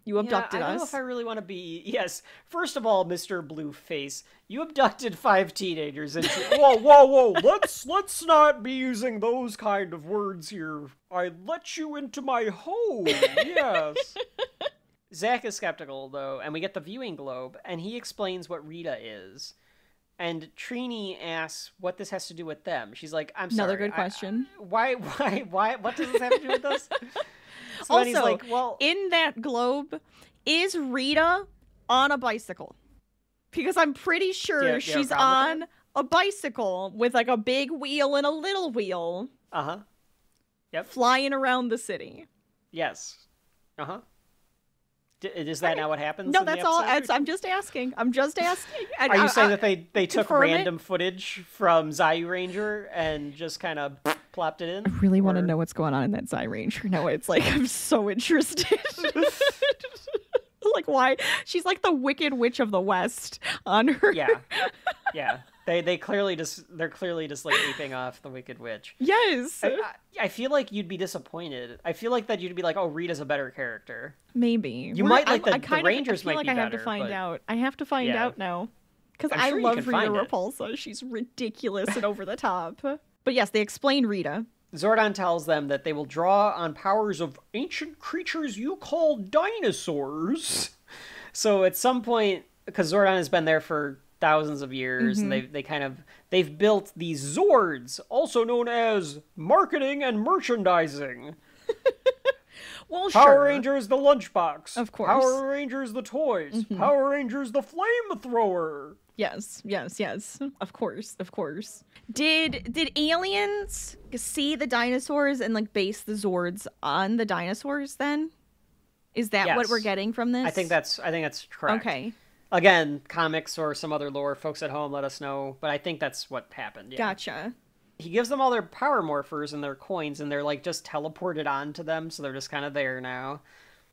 You abducted I don't know us. if I really want to be... Yes, first of all, Mr. Blueface, you abducted 5 teenagers into... Whoa. Let's not be using those kind of words here. I let you into my home, yes. Zach is skeptical, though, and we get the viewing globe, and he explains what Rita is. And Trini asks what this has to do with them. She's like, I'm sorry. Another good question. Why? What does this have to do with us? So also, he's like, well, in that globe, is Rita on a bicycle? Because I'm pretty sure she's on a bicycle with like a big wheel and a little wheel. Uh-huh. Yep. Flying around the city. Yes. Uh-huh. Is that not what happens? No, in the that's all. episode? I'm just asking. Are you saying that they took confirm random footage from Zayu Ranger and just kind of plopped it in? I really want to know what's going on in that Zayu Ranger. No, it's like, I'm so interested. Like, why? She's like the Wicked Witch of the West on her. Yeah. They're clearly just like aping off the Wicked Witch. Yes. I feel like you'd be disappointed. I feel like that you'd be like, oh, Rita's a better character. Maybe. You might like the Rangers might be better. I have to find out. I have to find out now. Because I love Rita Repulsa. She's ridiculous and over the top. But yes, they explain Rita. Zordon tells them that they will draw on powers of ancient creatures you call dinosaurs. So at some point, because Zordon has been there for thousands of years, and they've built these Zords, also known as marketing and merchandising. Well, Power Rangers the lunchbox. Of course. Power Rangers the toys. Power Rangers the flamethrower. Yes. Of course. Did aliens see the dinosaurs and like base the Zords on the dinosaurs then? Is that what we're getting from this? I think that's correct. Okay. Again, comics or some other lore, folks at home, let us know. But I think that's what happened. Yeah. Gotcha. He gives them all their power morphers and their coins, and they're like just teleported onto them, so they're just kind of there now.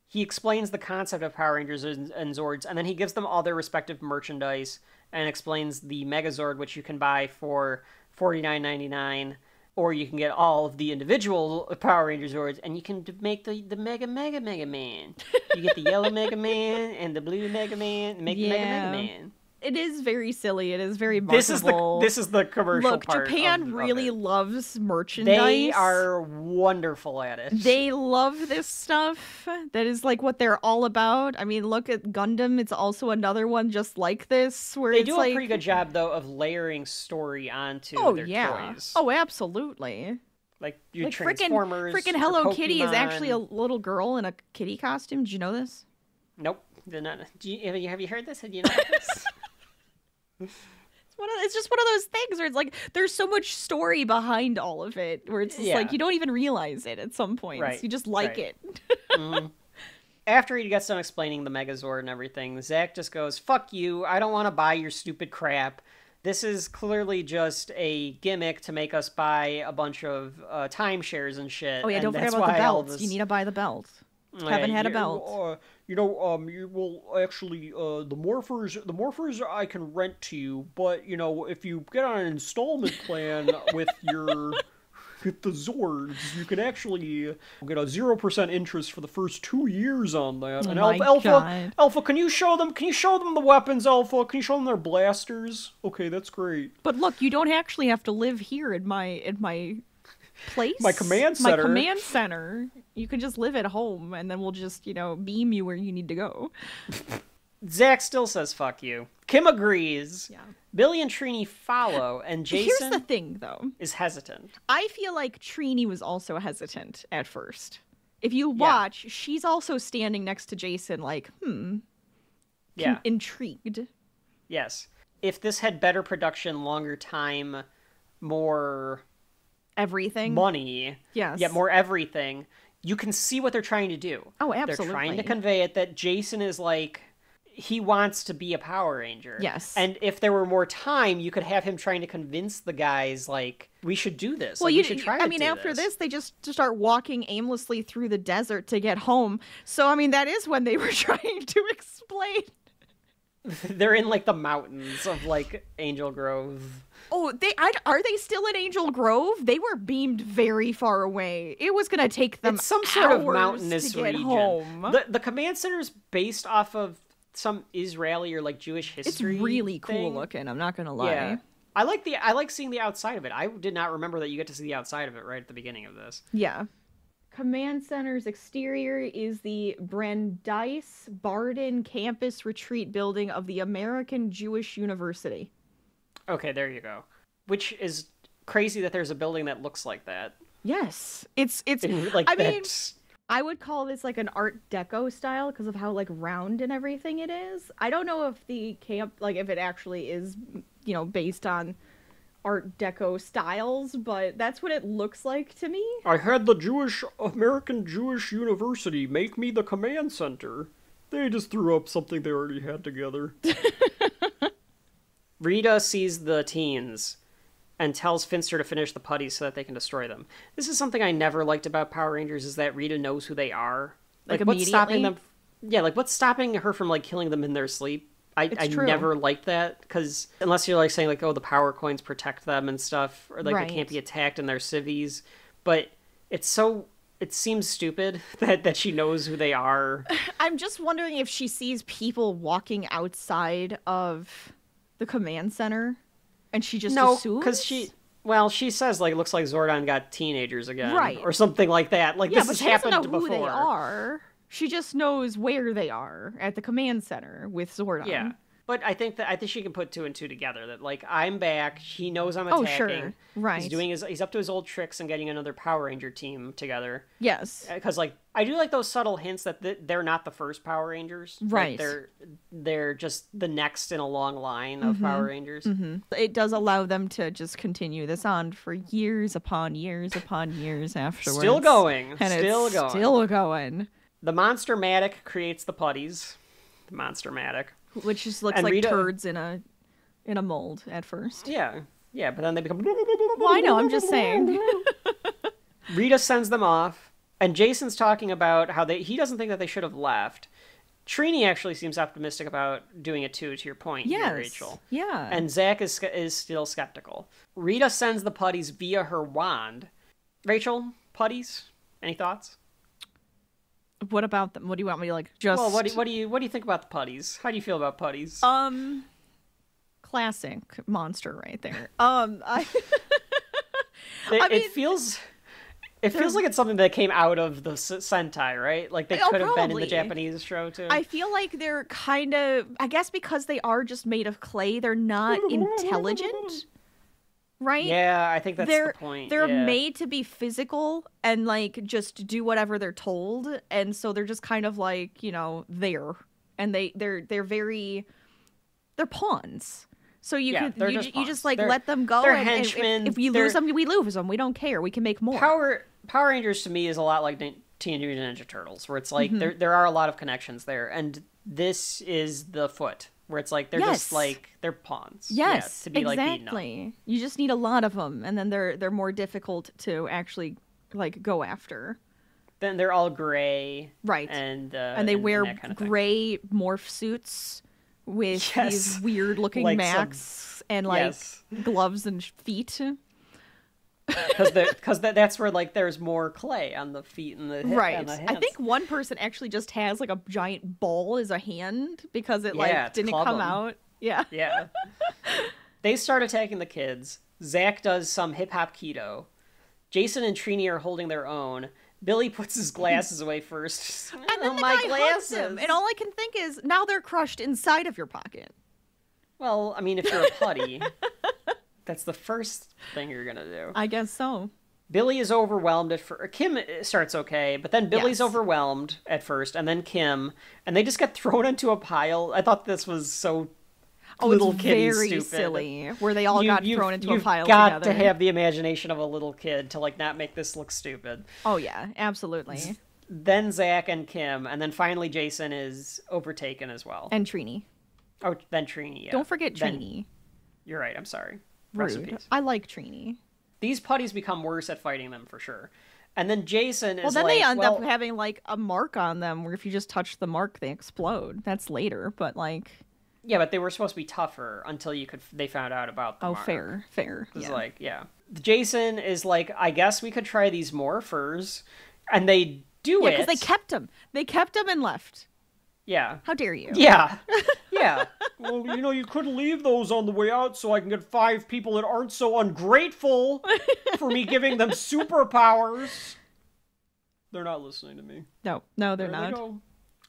He explains the concept of Power Rangers and Zords, and then he gives them all their respective merchandise and explains the Megazord, which you can buy for $49.99, or you can get all of the individual Power Ranger Zords, and you can make the Mega Man. You get the yellow Mega Man and the blue Mega Man, and make the Mega Man. It is very silly. It is very marketable. This is the commercial part. Look, Japan really loves merchandise. They are wonderful at it. They love this stuff. That is like what they're all about. I mean, look at Gundam. It's also another one just like this, where they it's do like... a pretty good job though of layering story onto their toys. Oh, absolutely. Like Transformers. Freaking Hello Kitty is actually a little girl in a kitty costume. Did you know this? Nope. Did not. Have you heard this? Did you know this? It's just one of those things where it's like there's so much story behind all of it, where it's just like you don't even realize it at some points. Right. You just like it. Mm-hmm. After he gets done explaining the Megazord and everything, Zach just goes, "Fuck you! I don't want to buy your stupid crap. This is clearly just a gimmick to make us buy a bunch of timeshares and shit." Oh yeah, don't forget about the belts. You need to buy the belt. Haven't had a belt. You will actually, the morphers I can rent to you, but, if you get on an installment plan with the Zords, you can actually get a 0% interest for the first 2 years on that. And Alpha, can you show them the weapons, Alpha? Can you show them their blasters? Okay, that's great. But look, you don't actually have to live here in my place. My command center. You can just live at home, and then we'll just, beam you where you need to go. Zach still says fuck you. Kim agrees. Yeah. Billy and Trini follow, and Jason Here's the thing, though. Is hesitant. I feel like Trini was also hesitant at first. if you watch, she's also standing next to Jason like, intrigued. Yes. If this had better production, longer time, more... everything. Money. Yes. Yeah, more everything. You can see what they're trying to do. Oh, absolutely. They're trying to convey it that Jason is like... he wants to be a Power Ranger. Yes. And if there were more time, you could have him trying to convince the guys, like, we should do this. Well, like, we should try to do after this, they just start walking aimlessly through the desert to get home. So, I mean, that is when they were trying to explain. They're in, like, the mountains of, like, Angel Grove. Oh, are they still in Angel Grove? They were beamed very far away. It was going to take them It's some sort of mountainous to get region. home. The command center's based off of some Israeli or like Jewish history. It's really cool thing. looking. I'm not gonna lie. Yeah. I like seeing the outside of it. I did not remember that you get to see the outside of it right at the beginning of this. Yeah. Command Center's exterior is the Brandeis Barden Campus Retreat Building of the American Jewish University. Okay, there you go. Which is crazy that there's a building that looks like that. Yes, it's. Like I mean, that's... I would call this like an Art Deco style because of how like round and everything it is. I don't know if the camp, like if it actually is, you know, based on Art Deco styles, but that's what it looks like to me. I had the American Jewish University make me the command center. They just threw up something they already had together. Rita sees the teens and tells Finster to finish the putties so that they can destroy them. This is something I never liked about Power Rangers, is that Rita knows who they are. Like what's stopping them? Yeah, like what's stopping her from like killing them in their sleep? I never liked that, because unless you're like saying like, oh, the power coins protect them and stuff, or like they can't be attacked in their civvies. But it seems stupid that she knows who they are. I'm just wondering if she sees people walking outside of the command center. And she just assumes? No, because she says, like, it looks like Zordon got teenagers again. Right. Or something like that. Like, this has happened before. She doesn't know who they are. She just knows where they are at the command center with Zordon. Yeah. But I think she can put two and two together. That, like, I'm back. He knows I'm attacking. Oh, sure. Right. He's up to his old tricks and getting another Power Ranger team together. Yes. Because, like, I do like those subtle hints that they're not the first Power Rangers. Right. Like, they're just the next in a long line of Power Rangers. Mm-hmm. It does allow them to just continue this on for years upon years upon years afterwards. Still going. And Still going. The Monster-matic creates the putties. The Monster-matic. Which just looks like Rita... turds in a mold at first. Yeah, but then they become... Well, I know, I'm just saying. Rita sends them off, and Jason's talking about how he doesn't think that they should have left. Trini actually seems optimistic about doing it too, to your point here, Rachel. Yeah. And Zach is still skeptical. Rita sends the putties via her wand. Rachel, putties? Any thoughts? What about them? What do you want me to like just... Well, what do you think about the putties? How do you feel about putties? Classic monster right there. It feels like it's something that came out of the Sentai, right? Like they could have been in the Japanese show too. I feel like they're kind of, I guess because they are just made of clay, they're not intelligent. Right? Yeah, I think that's the point. They're made to be physical and like just do whatever they're told, and so they're just kind of like, you know, there. And they're pawns. So you just like let them go. They're and henchmen. If we lose them, we lose them. We don't care. We can make more. Power Rangers to me is a lot like Teenage Mutant Ninja Turtles, where it's like there are a lot of connections there, and this is the foot. Where it's like they're just like they're pawns. Yes, to be exactly. Like beaten up. You just need a lot of them, and then they're more difficult to actually like go after. Then they're all gray, right? And they wear kind of gray morph suits with these weird looking like masks and like gloves and feet. Because that's where like there's more clay on the feet and the hip and the hands. I think one person actually just has like a giant ball as a hand because it like didn't come out. Yeah. They start attacking the kids. Zach does some hip hop keto. Jason and Trini are holding their own. Billy puts his glasses away first. And then the guy hugs him, and all I can think is now they're crushed inside of your pocket. Well, I mean, if you're a putty. That's the first thing you're gonna do. I guess so. Billy is overwhelmed Kim starts okay, but then Billy's Yes. overwhelmed at first, and then Kim, and they just get thrown into a pile. I thought this was so little it's kitty very stupid. silly, where they all got thrown into a pile You've got together. to have the imagination of a little kid to like not make this look stupid. Oh yeah, absolutely. Then Zach and Kim, and then finally Jason is overtaken as well. And Trini. Oh, then Trini, yeah. Don't forget Then- Trini. You're right, I'm sorry. Rest in Rude. peace. I like Trini. These putties become worse at fighting them for sure. And then Jason is Well, then like, they end up having like a mark on them, where if you just touch the mark, they explode. That's later, but like. Yeah, but they were supposed to be tougher until they found out about the mark. Fair. It's Yeah. like, yeah. Jason is like, I guess we could try these morphers. And they do Yeah, it. because they kept him. They kept him and left. Yeah. How dare you? Yeah. Yeah. Well, you couldn't leave those on the way out so I can get 5 people that aren't so ungrateful for me giving them superpowers. They're not listening to me. No, they're There not. they go.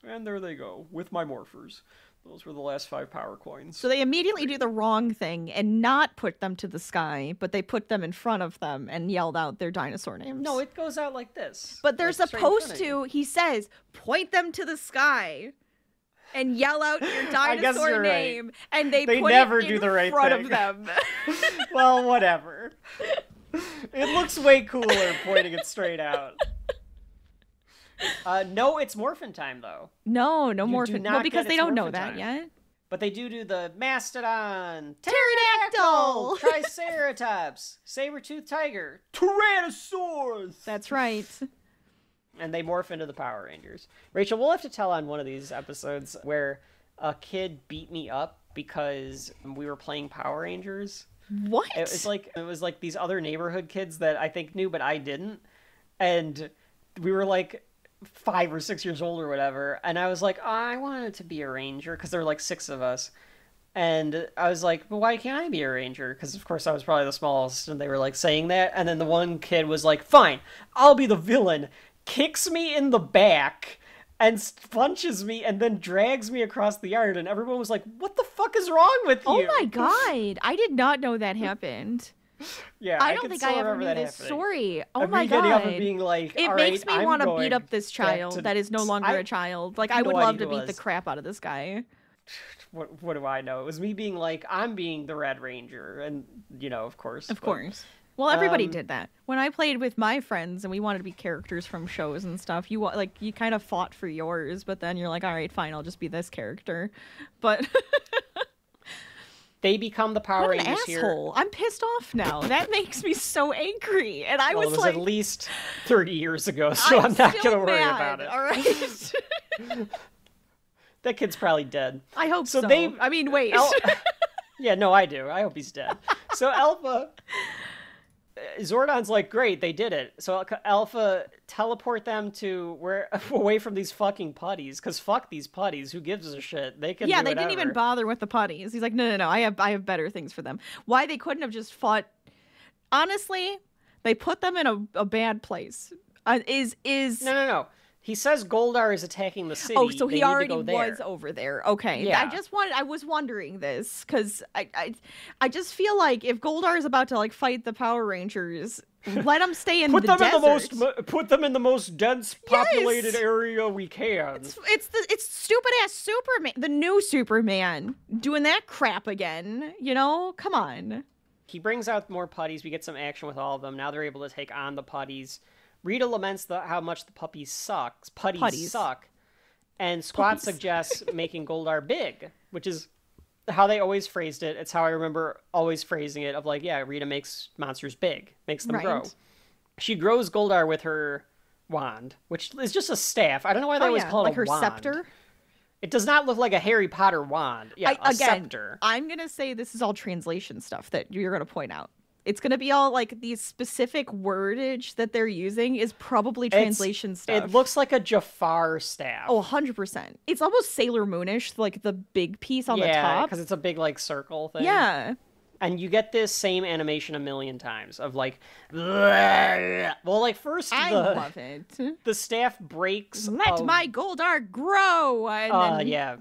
And there they go, with my morphers. Those were the last 5 power coins. So they immediately do the wrong thing and not put them to the sky, but they put them in front of them and yelled out their dinosaur names. No, it goes out like this. But they're like, straight in supposed front of you. to, he says, point them to the sky and yell out your I guess dinosaur you're right. name, and they They put never it do in the right front thing. of them. Well, whatever. It looks way cooler pointing it straight out. No, it's morphin time, though. No do morphin. not Well, because get they its don't know morphin that time. yet. But they do the mastodon, Pterodactyl! triceratops, saber-toothed tiger, tyrannosaurus. That's right. And they morph into the Power Rangers. Rachel, we'll have to tell on one of these episodes where a kid beat me up because we were playing Power Rangers. What? It was like these other neighborhood kids that I think knew, but I didn't. And we were like 5 or 6 years old or whatever. And I was like, oh, I wanted to be a ranger because there were like 6 of us. And I was like, but why can't I be a ranger? Because of course I was probably the smallest, and they were like saying that. And then the one kid was like, fine, I'll be the villain. Kicks me in the back and punches me and then drags me across the yard. And everyone was like, what the fuck is wrong with you? Oh my god. I did not know that happened. Yeah, I don't can think still I ever remember knew that this happening. story. Oh Of my me getting god. up and being like, It all makes right, me want to beat up this child that is no longer a child. Like, I would no love idea to who beat it the was. crap out of this guy. What do I know? It was me being like, I'm being the Red Ranger. And, of course. Of course. Well, everybody did that. When I played with my friends and we wanted to be characters from shows and stuff, you kind of fought for yours, but then you're like, all right, fine, I'll just be this character. But They become the Power what an Rangers here. asshole. I'm pissed off now. That makes me so angry. And I Well, it was was like, at least 30 years ago, so I'm not still going to worry mad, about it. All right. That kid's probably dead. I hope So so. they- I mean, wait. Yeah, no, I do. I hope he's dead. So Alpha... Zordon's like, great, they did it. So Alpha teleport them to away from these fucking putties, because fuck these putties. Who gives a shit? They can Yeah, do they didn't whatever. even bother with the putties. He's like, no, I have better things for them. Why they couldn't have just fought? Honestly, they put them in a bad place. No. He says Goldar is attacking the city. Oh, so They he need to already go there. was over there. Okay. Yeah. I was wondering this because I just feel like if Goldar is about to like fight the Power Rangers, let him stay in Put the them in desert. put them in the most dense populated Yes! area we can. It's stupid ass Superman, the new Superman, doing that crap again. Come on. He brings out more putties. We get some action with all of them. Now they're able to take on the putties. Rita laments how much the puppies suck. And Squat suggests making Goldar big, which is how they always phrased it. It's how I remember always phrasing it, of like, yeah, Rita makes monsters big, makes them grow. She grows Goldar with her wand, which is just a staff. I don't know why they always call it like a her wand. scepter. It does not look like a Harry Potter wand. Yeah, a scepter. I'm going to say this is all translation stuff that you're going to point out. It's going to be all like these specific wordage that they're using is probably translation stuff. It looks like a Jafar staff. Oh, 100%. It's almost Sailor Moonish, like the big piece on the Yeah, top. because it's a big like circle thing. Yeah. And you get this same animation a million times of like, well, like first I love it. The staff breaks. Let my Goldar grow. And then... yeah,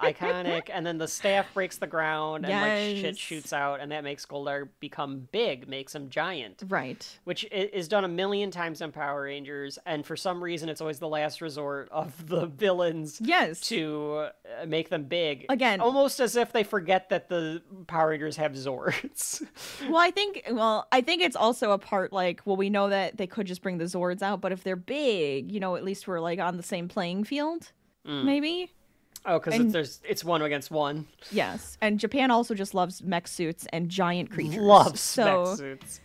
iconic. And then the staff breaks the ground, and like shit Yes. shoots out, and that makes Goldar become big, makes him giant. Right. Which is done a million times in Power Rangers, and for some reason, it's always the last resort of the villains. Yes. To make them big. Again, almost as if they forget that the Power Rangers have Zords. Well, I think it's also a part like, well, we know that they could just bring the Zords out, but if they're big, you know, at least we're like on the same playing field, maybe. Oh, because it's one against one. Yes, and Japan also just loves mech suits and giant creatures. Loves mech suits.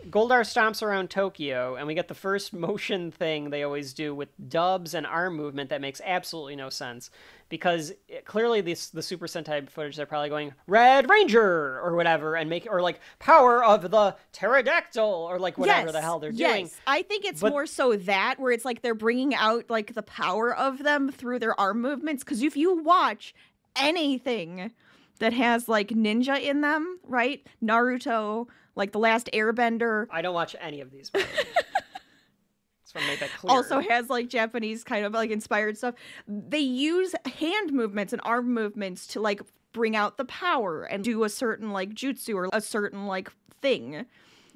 Goldar stomps around Tokyo, and we get the first motion thing they always do with dubs and arm movement that makes absolutely no sense. Because clearly the Super Sentai footage, they're probably going, Red Ranger, or whatever, or like, power of the pterodactyl, or like whatever the hell they're doing. Yes, I think it's more so that, where it's like they're bringing out like the power of them through their arm movements. Because if you watch anything that has like ninja in them, right? Naruto, like The Last Airbender. I don't watch any of these. Just want to make that clear. Also has like Japanese kind of like inspired stuff. They use hand movements and arm movements to like bring out the power and do a certain like jutsu or a certain like thing.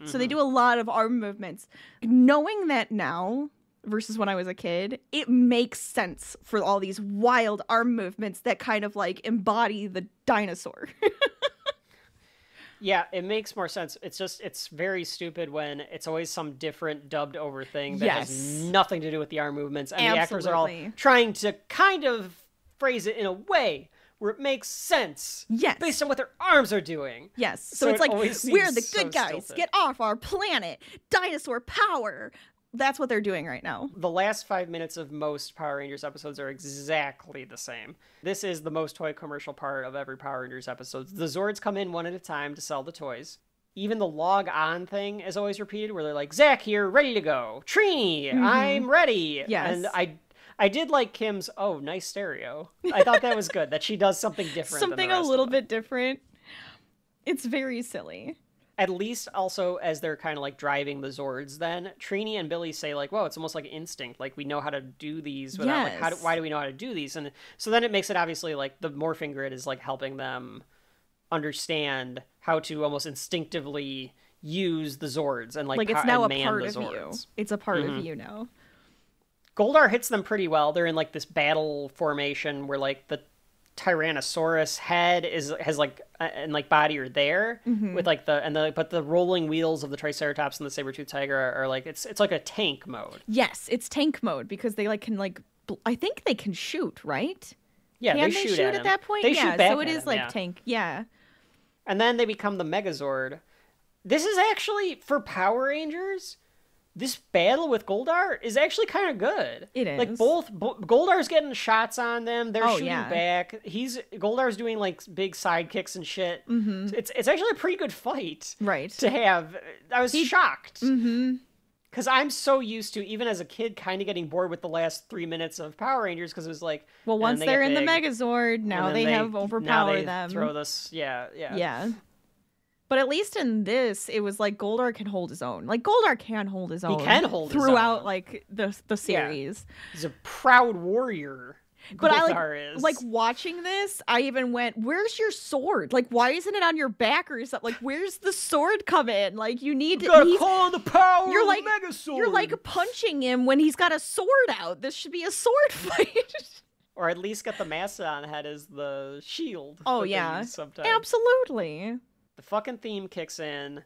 So they do a lot of arm movements. Knowing that now versus when I was a kid, it makes sense for all these wild arm movements that kind of like embody the dinosaur. Yeah, it makes more sense. It's very stupid when it's always some different dubbed over thing that has nothing to do with the arm movements. And the actors are all trying to kind of phrase it in a way where it makes sense. Yes. Based on what their arms are doing. Yes. So it's like, we're the good guys. Stilted. Get off our planet. Dinosaur power. That's what they're doing right now. The last 5 minutes of most Power Rangers episodes are exactly the same. This is the most toy commercial part of every Power Rangers episode. The Zords come in one at a time to sell the toys. Even the log on thing is always repeated, where they're like, Zach here, ready to go. Trini, I'm ready. Yes. And I did like Kim's, nice stereo. I thought that was good, that she does something different. Something a little bit different. It's very silly. At least also as they're kind of like driving the Zords then, Trini and Billy say like, whoa, it's almost like instinct. Like we know how to do these without like, why do we know how to do these? And so then it makes it obviously like the morphing grid is like helping them understand how to almost instinctively use the Zords and like it's now a man part the of Zords. you. It's a part of you now. Goldar hits them pretty well. They're in like this battle formation where like the Tyrannosaurus head has like and like body are there with like but the rolling wheels of the Triceratops and the saber-toothed tiger are like it's like a tank mode. Yes, it's tank mode because they like can like I think they can shoot, right? Yeah, can they shoot at that point. They shoot back so it at is him, like tank. Yeah. And then they become the Megazord. This is actually for Power Rangers. This battle with Goldar is actually kind of good. It is. Like Goldar's getting shots on them. They're shooting back. Goldar's doing like big side kicks and shit. It's actually a pretty good fight. Right. To have. I was shocked. Because I'm so used to, even as a kid, kind of getting bored with the last 3 minutes of Power Rangers because it was like, well, once they're in the Megazord, now they have overpowered them. Throw this, yeah. But at least in this, it was like Goldar can hold his own. Like Goldar can hold his own. He can hold his own throughout like the series. Yeah. He's a proud warrior. But Goldar is. Like watching this, I even went, "Where's your sword? Like, why isn't it on your back or something? Like, where's the sword come in? Like, you need to gotta call the power you're of like, the Megazord. You're like punching him when he's got a sword out. This should be a sword fight." Or at least get the Mastodon head as the shield. Oh yeah, sometimes. Absolutely. The fucking theme kicks in,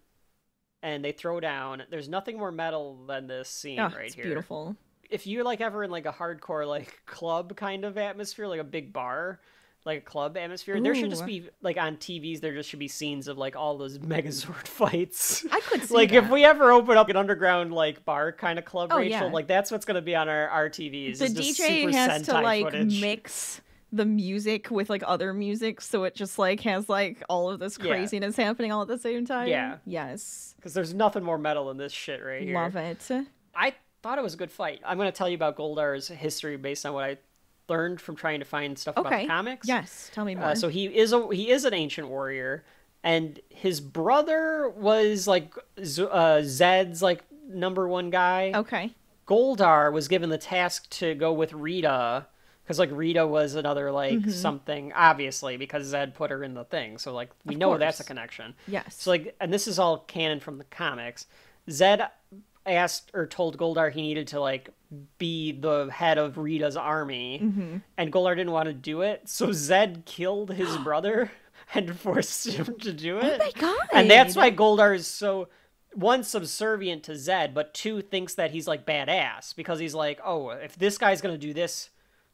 and they throw down. There's nothing more metal than this scene right it's here. Beautiful. If you're like ever in like a hardcore like club kind of atmosphere, like a big bar, like a club atmosphere, there should just be like on TVs. There just should be scenes of like all those Megazord fights. I could see like that. if we ever open up an underground like bar kind of club, Rachel, yeah. like that's what's gonna be on our TVs. The is just DJ Super has to Sentai like footage. mix the music with like other music, so it just like has like all of this craziness happening all at the same time. Yeah. Yes. Because there's nothing more metal than this shit right here. Love it. I thought it was a good fight. I'm going to tell you about Goldar's history based on what I learned from trying to find stuff about the comics. Yes, tell me more. So he is an ancient warrior, and his brother was like Zed's like #1 guy. Okay. Goldar was given the task to go with Rita, because like Rita was another like something, obviously, because Zed put her in the thing. So like we know that's a connection. Yes. So like, and this is all canon from the comics. Zed asked or told Goldar he needed to like be the head of Rita's army, and Goldar didn't want to do it, so Zed killed his brother and forced him to do it. Oh my god! And that's why Goldar is so, one, subservient to Zed, but two, thinks that he's like badass, because he's like, oh, if this guy's gonna do this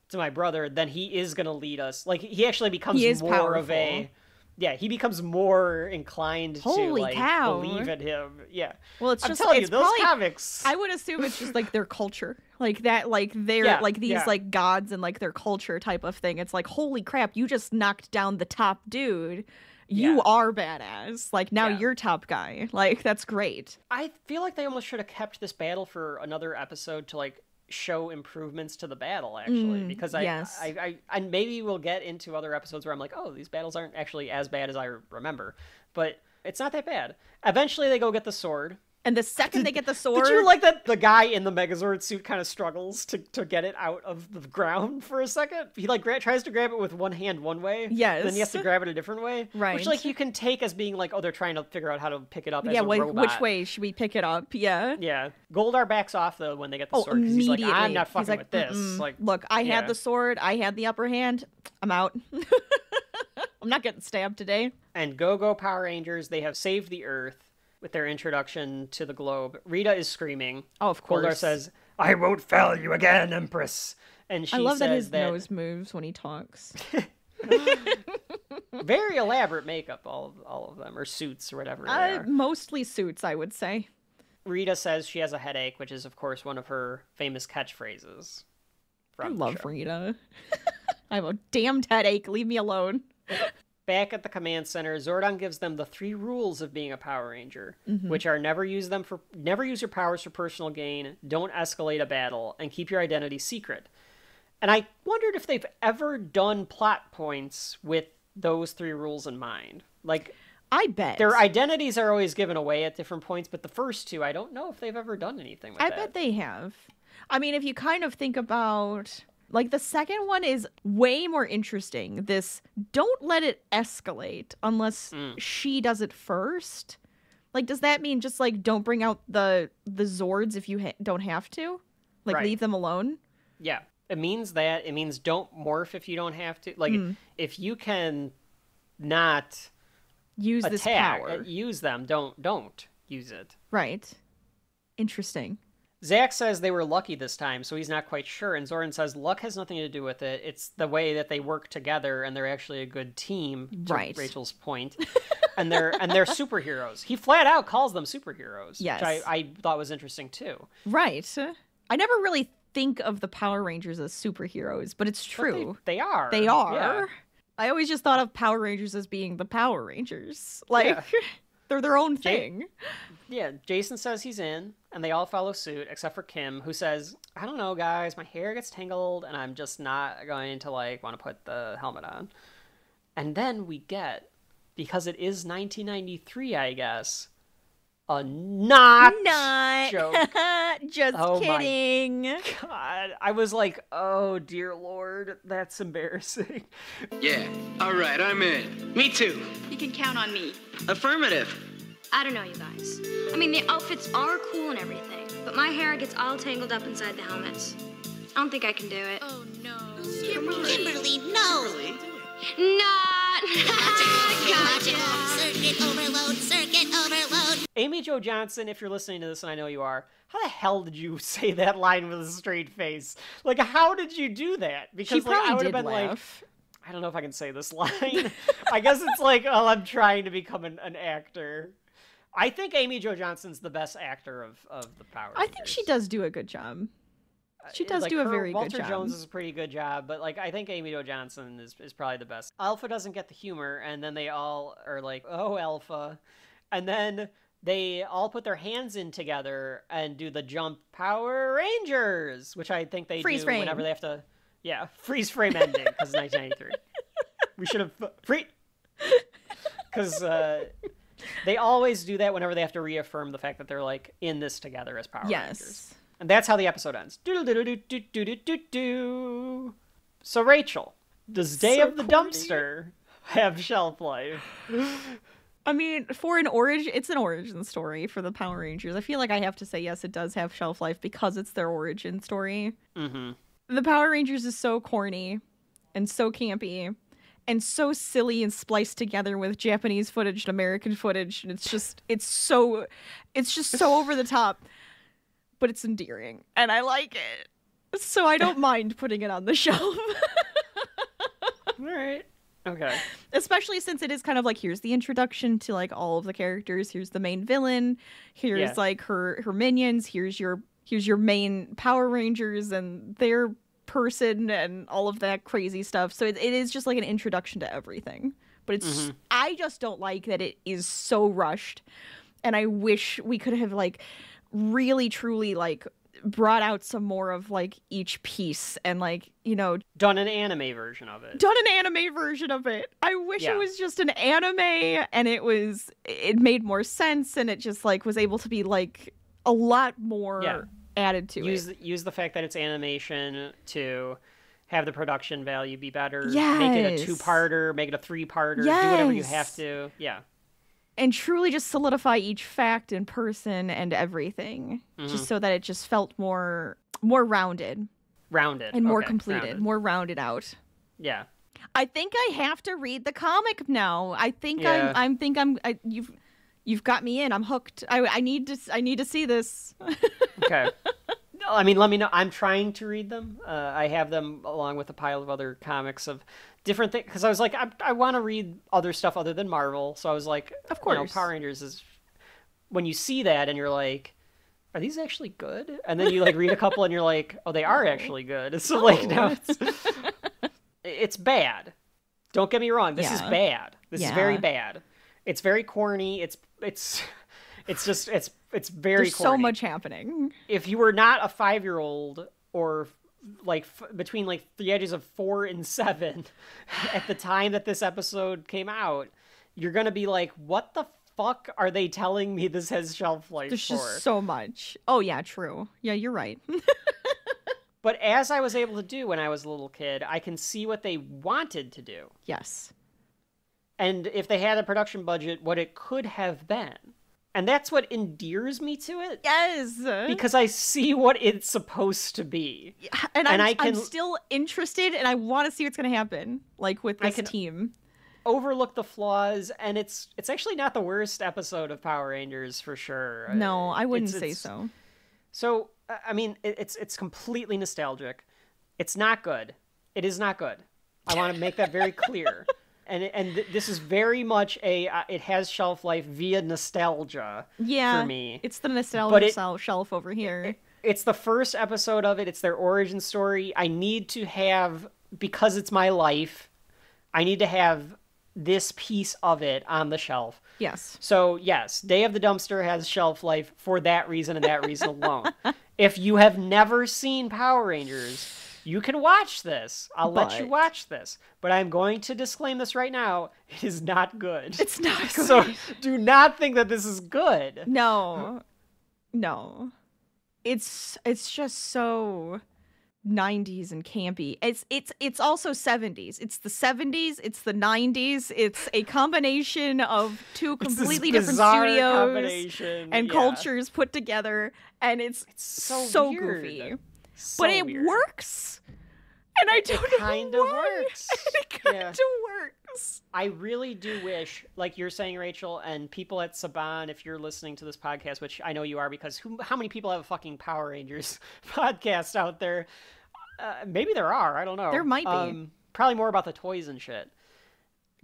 to my brother, then he is gonna lead us. Like he actually becomes more powerful. of a. Yeah, he becomes more inclined to like believe in him. Yeah. Well, it's I'm just telling you, it's those probably, comics. I would assume it's just like their culture, like that, like they're like these like gods and like their culture type of thing. It's like, holy crap, you just knocked down the top dude. You are badass. Like now you're top guy. Like that's great. I feel like they almost should have kept this battle for another episode to like show improvements to the battle, actually, because I maybe we'll get into other episodes where I'm like, oh, these battles aren't actually as bad as I remember, but it's not that bad. Eventually they go get the sword, and the second they get the sword, did you like that the guy in the Megazord suit kind of struggles to get it out of the ground for a second? He like tries to grab it with one hand one way, then he has to grab it a different way, right? Which like you can take as being like, oh, they're trying to figure out how to pick it up as a robot. Which way should we pick it up? Yeah. Goldar backs off though when they get the sword, because he's like, I'm not fucking with this. Like, look, I had the sword, I had the upper hand, I'm out. I'm not getting stabbed today. And Go-Go Power Rangers, they have saved the Earth with their introduction to the globe. Rita is screaming. Oh, of course. Goldar says, I won't fail you again, Empress. And she I love says that his nose moves when he talks. Very elaborate makeup, all of them, or suits, or whatever they are. Mostly suits, I would say. Rita says she has a headache, which is, of course, one of her famous catchphrases. I love Rita. I have a damned headache. Leave me alone. Back at the command center, Zordon gives them the 3 rules of being a Power Ranger, which are never use your powers for personal gain, don't escalate a battle, and keep your identity secret. And I wondered if they've ever done plot points with those 3 rules in mind. Like, I bet their identities are always given away at different points, but the first 2, I don't know if they've ever done anything with that. I bet they have. I mean, if you kind of think about, like, the second one is way more interesting. This, don't let it escalate unless she does it first. Like, does that mean just, like, don't bring out the Zords if you don't have to? Like, leave them alone? Yeah. It means that. It means don't morph if you don't have to. Like, if you can not use attack, this power, use them, don't use it. Right. Interesting. Zach says they were lucky this time, so he's not quite sure. And Zoran says luck has nothing to do with it. It's the way that they work together, and they're actually a good team. Right. Rachel's point. and they're superheroes. He flat out calls them superheroes. Yes. Which I thought was interesting too. Right. I never really think of the Power Rangers as superheroes, but it's true. But they are. They are. Yeah. I always just thought of Power Rangers as being the Power Rangers. Like, they're their own thing. Yeah, Jason says he's in, and they all follow suit, except for Kim, who says, I don't know, guys, my hair gets tangled, and I'm just not going to, like, want to put the helmet on. And then we get, because it is 1993, I guess, a not joke. Just kidding. My God. I was like, oh, dear Lord, that's embarrassing. Yeah, all right, I'm in. Me too. You can count on me. Affirmative. I don't know, you guys. I mean, the outfits are cool and everything, but my hair gets all tangled up inside the helmets. I don't think I can do it. Oh, no. Kimberly, no! Not! Gotcha! Circuit overload! Amy Jo Johnson, if you're listening to this, and I know you are, how the hell did you say that line with a straight face? Like, how did you do that? Because she probably I would did have been laugh. like, I don't know if I can say this line. I guess it's like, oh, I'm trying to become an actor. I think Amy Jo Johnson's the best actor of the Power Rangers. I think she does do a good job. She does do a very good job. Walter Jones is a pretty good job, but like I think Amy Jo Johnson is probably the best. Alpha doesn't get the humor, and then they all are like, oh, Alpha. And then they all put their hands in together and do the jump Power Rangers, which I think they freeze do frame. whenever they have to... Yeah, freeze frame ending because 1993. We should have because they always do that whenever they have to reaffirm the fact that they're like in this together as Power Rangers. And that's how the episode ends. So Rachel, does Day of the Dumpster have shelf life? I mean, for an origin, it's an origin story for the Power Rangers. I feel like I have to say yes, it does have shelf life because it's their origin story. Mm-hmm. The Power Rangers is so corny and so campy and so silly and spliced together with Japanese footage and American footage, and it's just so over the top, but it's endearing and I like it, so I don't mind putting it on the shelf. All right. Okay. Especially since it is kind of like, here's the introduction to like all of the characters. Here's the main villain. Here's like her minions. Here's your main Power Rangers and their person and all of that crazy stuff. So it is just like an introduction to everything. But it's I just don't like that it is so rushed. And I wish we could have like really truly like brought out some more of like each piece and like, you know, done an anime version of it. I wish it was just an anime and it made more sense and it just like was able to be like a lot more added to it. Use the fact that it's animation to have the production value be better. Yes. Make it a 2-parter, make it a 3-parter, do whatever you have to. Yeah. And truly just solidify each fact and person and everything, just so that it just felt more rounded. And more completed, more rounded out. Yeah. I think I have to read the comic now. I think you've got me in. I'm hooked. I need to see this. Okay. I mean, let me know. I'm trying to read them. I have them along with a pile of other comics of different things, because I was like, I want to read other stuff other than Marvel. So I was like, of course, you know, Power Rangers is, when you see that and you're like, are these actually good? And then you like read a couple and you're like, oh, they are actually good. So like now it's bad. Don't get me wrong. This is bad. This is very bad. It's very corny. It's very There's corny. So much happening. If you were not a 5-year-old or like between like the ages of 4 and 7 at the time that this episode came out, you're gonna be like, what the fuck are they telling me this has shelf life There's for? Just so much. Oh yeah, true. Yeah, you're right. But as I was able to do when I was a little kid, I can see what they wanted to do. Yes. And if they had a production budget, what it could have been. And that's what endears me to it. Yes. Because I see what it's supposed to be. And I'm still interested, and I want to see what's going to happen, like with this team. Overlook the flaws, and it's actually not the worst episode of Power Rangers, for sure. No, I wouldn't say so. So, I mean, it's completely nostalgic. It's not good. It is not good. I want to make that very clear. And this is very much it has shelf life via nostalgia for me. It's the nostalgia shelf over here. It's the first episode of it. It's their origin story. I need to have, because it's my life, I need to have this piece of it on the shelf. Yes. So, yes, Day of the Dumpster has shelf life for that reason and that reason alone. If you have never seen Power Rangers, you can watch this. I'll let you watch this. But I'm going to disclaim this right now. It is not good. It's not good. So do not think that this is good. No. It's just so 90s and campy. It's also 70s. It's the 70s, it's the 90s. It's a combination of two completely different studios and cultures put together, and it's so goofy. But it works, and I don't know why. It kind of works. I really do wish, like you're saying, Rachel, and people at Saban, if you're listening to this podcast, which I know you are, because how many people have a fucking Power Rangers podcast out there? Maybe there are. I don't know. There might be. Probably more about the toys and shit.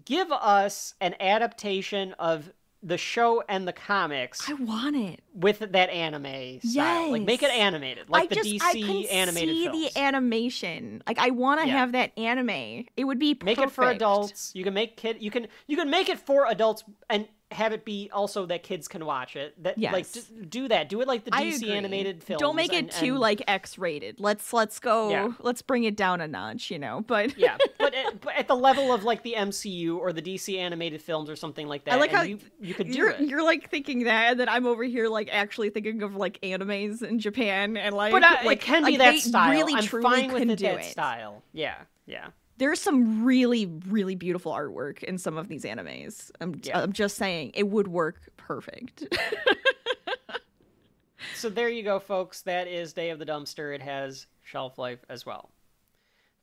Give us an adaptation of the show and the comics. I want it with that anime style. Like, make it animated, like the DC animated films. See the animation. Like, I want to have that anime. It would be perfect. Make it for adults. You can make You can make it for adults, and have it be also that kids can watch it. That Yes. like just do that. Do it like the I DC agree. animated films. Don't make it too like X-rated. Let's go. Yeah. Let's bring it down a notch, you know. But yeah, but at the level of like the MCU or the DC animated films or something like that. I like how you could do you're it. you're like thinking that, and then I'm over here like actually thinking of like animes in Japan and like. But like, it can be like, that they style. Really, I'm truly fine with can it do that it. style. Yeah. There's some really, really beautiful artwork in some of these animes. I'm just saying, it would work perfect. So there you go, folks. That is Day of the Dumpster. It has Shelf Life as well.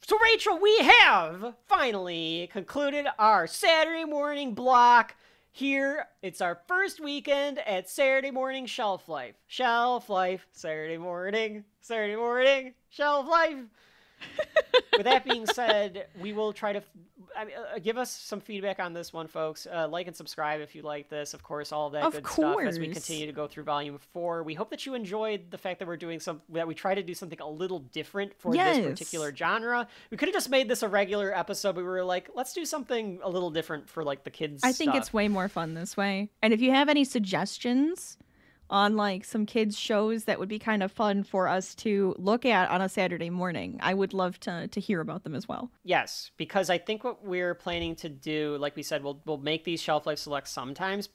So, Rachel, we have finally concluded our Saturday morning block here. It's our first weekend at Saturday morning Shelf Life. Shelf Life, Saturday morning, Shelf Life. With that being said, we will try to give us some feedback on this one, folks. Like and subscribe if you like this. Of course, all of that good stuff as we continue to go through Volume 4. We hope that you enjoyed the fact that we're doing that we try to do something a little different for this particular genre. We could have just made this a regular episode, but we were like, let's do something a little different for like the kids. I think it's way more fun this way. And if you have any suggestions on like some kids shows that would be kind of fun for us to look at on a Saturday morning, I would love to hear about them as well. Yes, because I think what we're planning to do, like we said, we'll make these Shelf Life selects sometimes,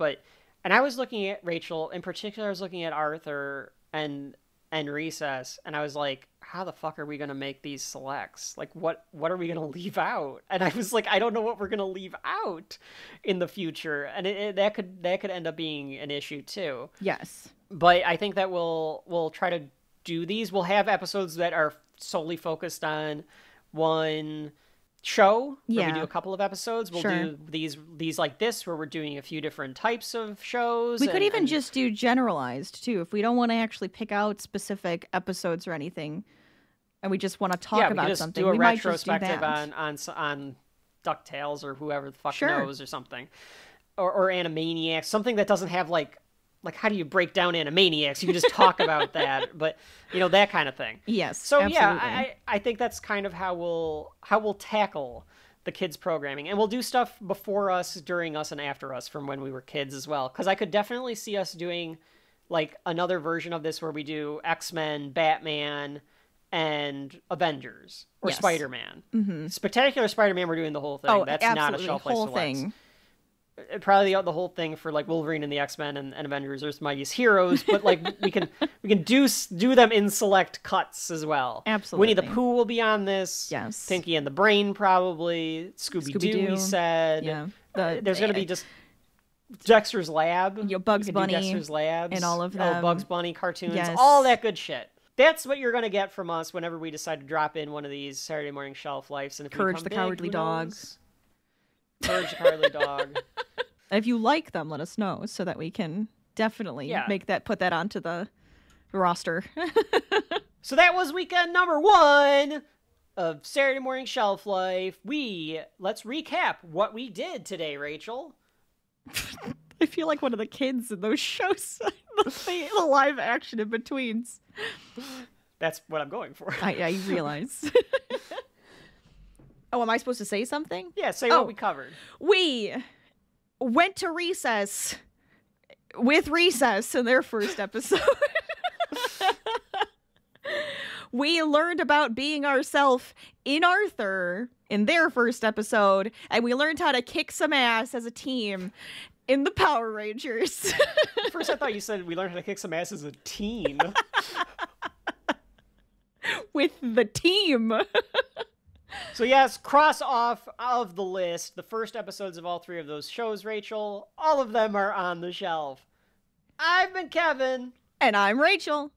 and I was looking at Rachel in particular. I was looking at Arthur and Recess, and I was like, how the fuck are we gonna make these selects? Like, what are we gonna leave out? And I was like, I don't know what we're gonna leave out in the future, and that could end up being an issue too. Yes, but I think that we'll try to do these. We'll have episodes that are solely focused on one show. Where we do a couple of episodes. We'll do these like this, where we're doing a few different types of shows. We could even just do generalized too, if we don't want to actually pick out specific episodes or anything, and we just want to talk about something. We might just do a retrospective on DuckTales or whoever the fuck knows or something, or Animaniacs, something that doesn't have like how do you break down Animaniacs? You can just talk about that, but that kind of thing. Yes. So absolutely. yeah, I think that's kind of how we'll tackle the kids programming, and we'll do stuff before us, during us, and after us from when we were kids as well. Because I could definitely see us doing like another version of this where we do X-Men, Batman, and Avengers or Spider-Man. Mm-hmm. Spectacular Spider-Man, we're doing the whole thing. Oh, that's absolutely. not a Shelf Life whole Selects. thing. Probably the whole thing for like Wolverine and the X-Men and Avengers, Earth's Mightiest Heroes, but like we can do them in select cuts as well. Absolutely. Winnie the Pooh will be on this. Yes. Pinky and the Brain probably. Scooby-Doo, we said. Yeah. There's going to be just Dexter's Lab. Bugs Bunny. Dexter's Labs. And all of them. Bugs Bunny cartoons. Yes. All that good shit. That's what you're going to get from us whenever we decide to drop in one of these Saturday morning Shelf Lives. And if Courage the Cowardly Dog. Courage the Cowardly Dog. If you like them, let us know so that we can definitely put that onto the roster. So that was weekend number 1 of Saturday morning Shelf Life. Let's recap what we did today, Rachel. I feel like one of the kids in those shows, the live action in betweens. That's what I'm going for. I realize. Oh, am I supposed to say something? Yeah, say what we covered. We went to Recess with Recess in their first episode. We learned about being ourselves in Arthur in their first episode, and we learned how to kick some ass as a team in the Power Rangers. First, I thought you said we learned how to kick some ass as a team. With the team. So yes, cross off of the list the first episodes of all 3 of those shows, Rachel. All of them are on the shelf. I've been Kevin. And I'm Rachel.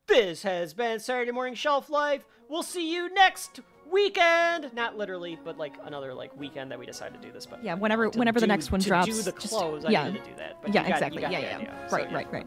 This has been Saturday Morning Shelf Life. We'll see you next weekend. Not literally, but like another like weekend that we decide to do this. But yeah, whenever the next one drops. To do the close, I needed to do that. But yeah, exactly. Yeah. So, Right. okay.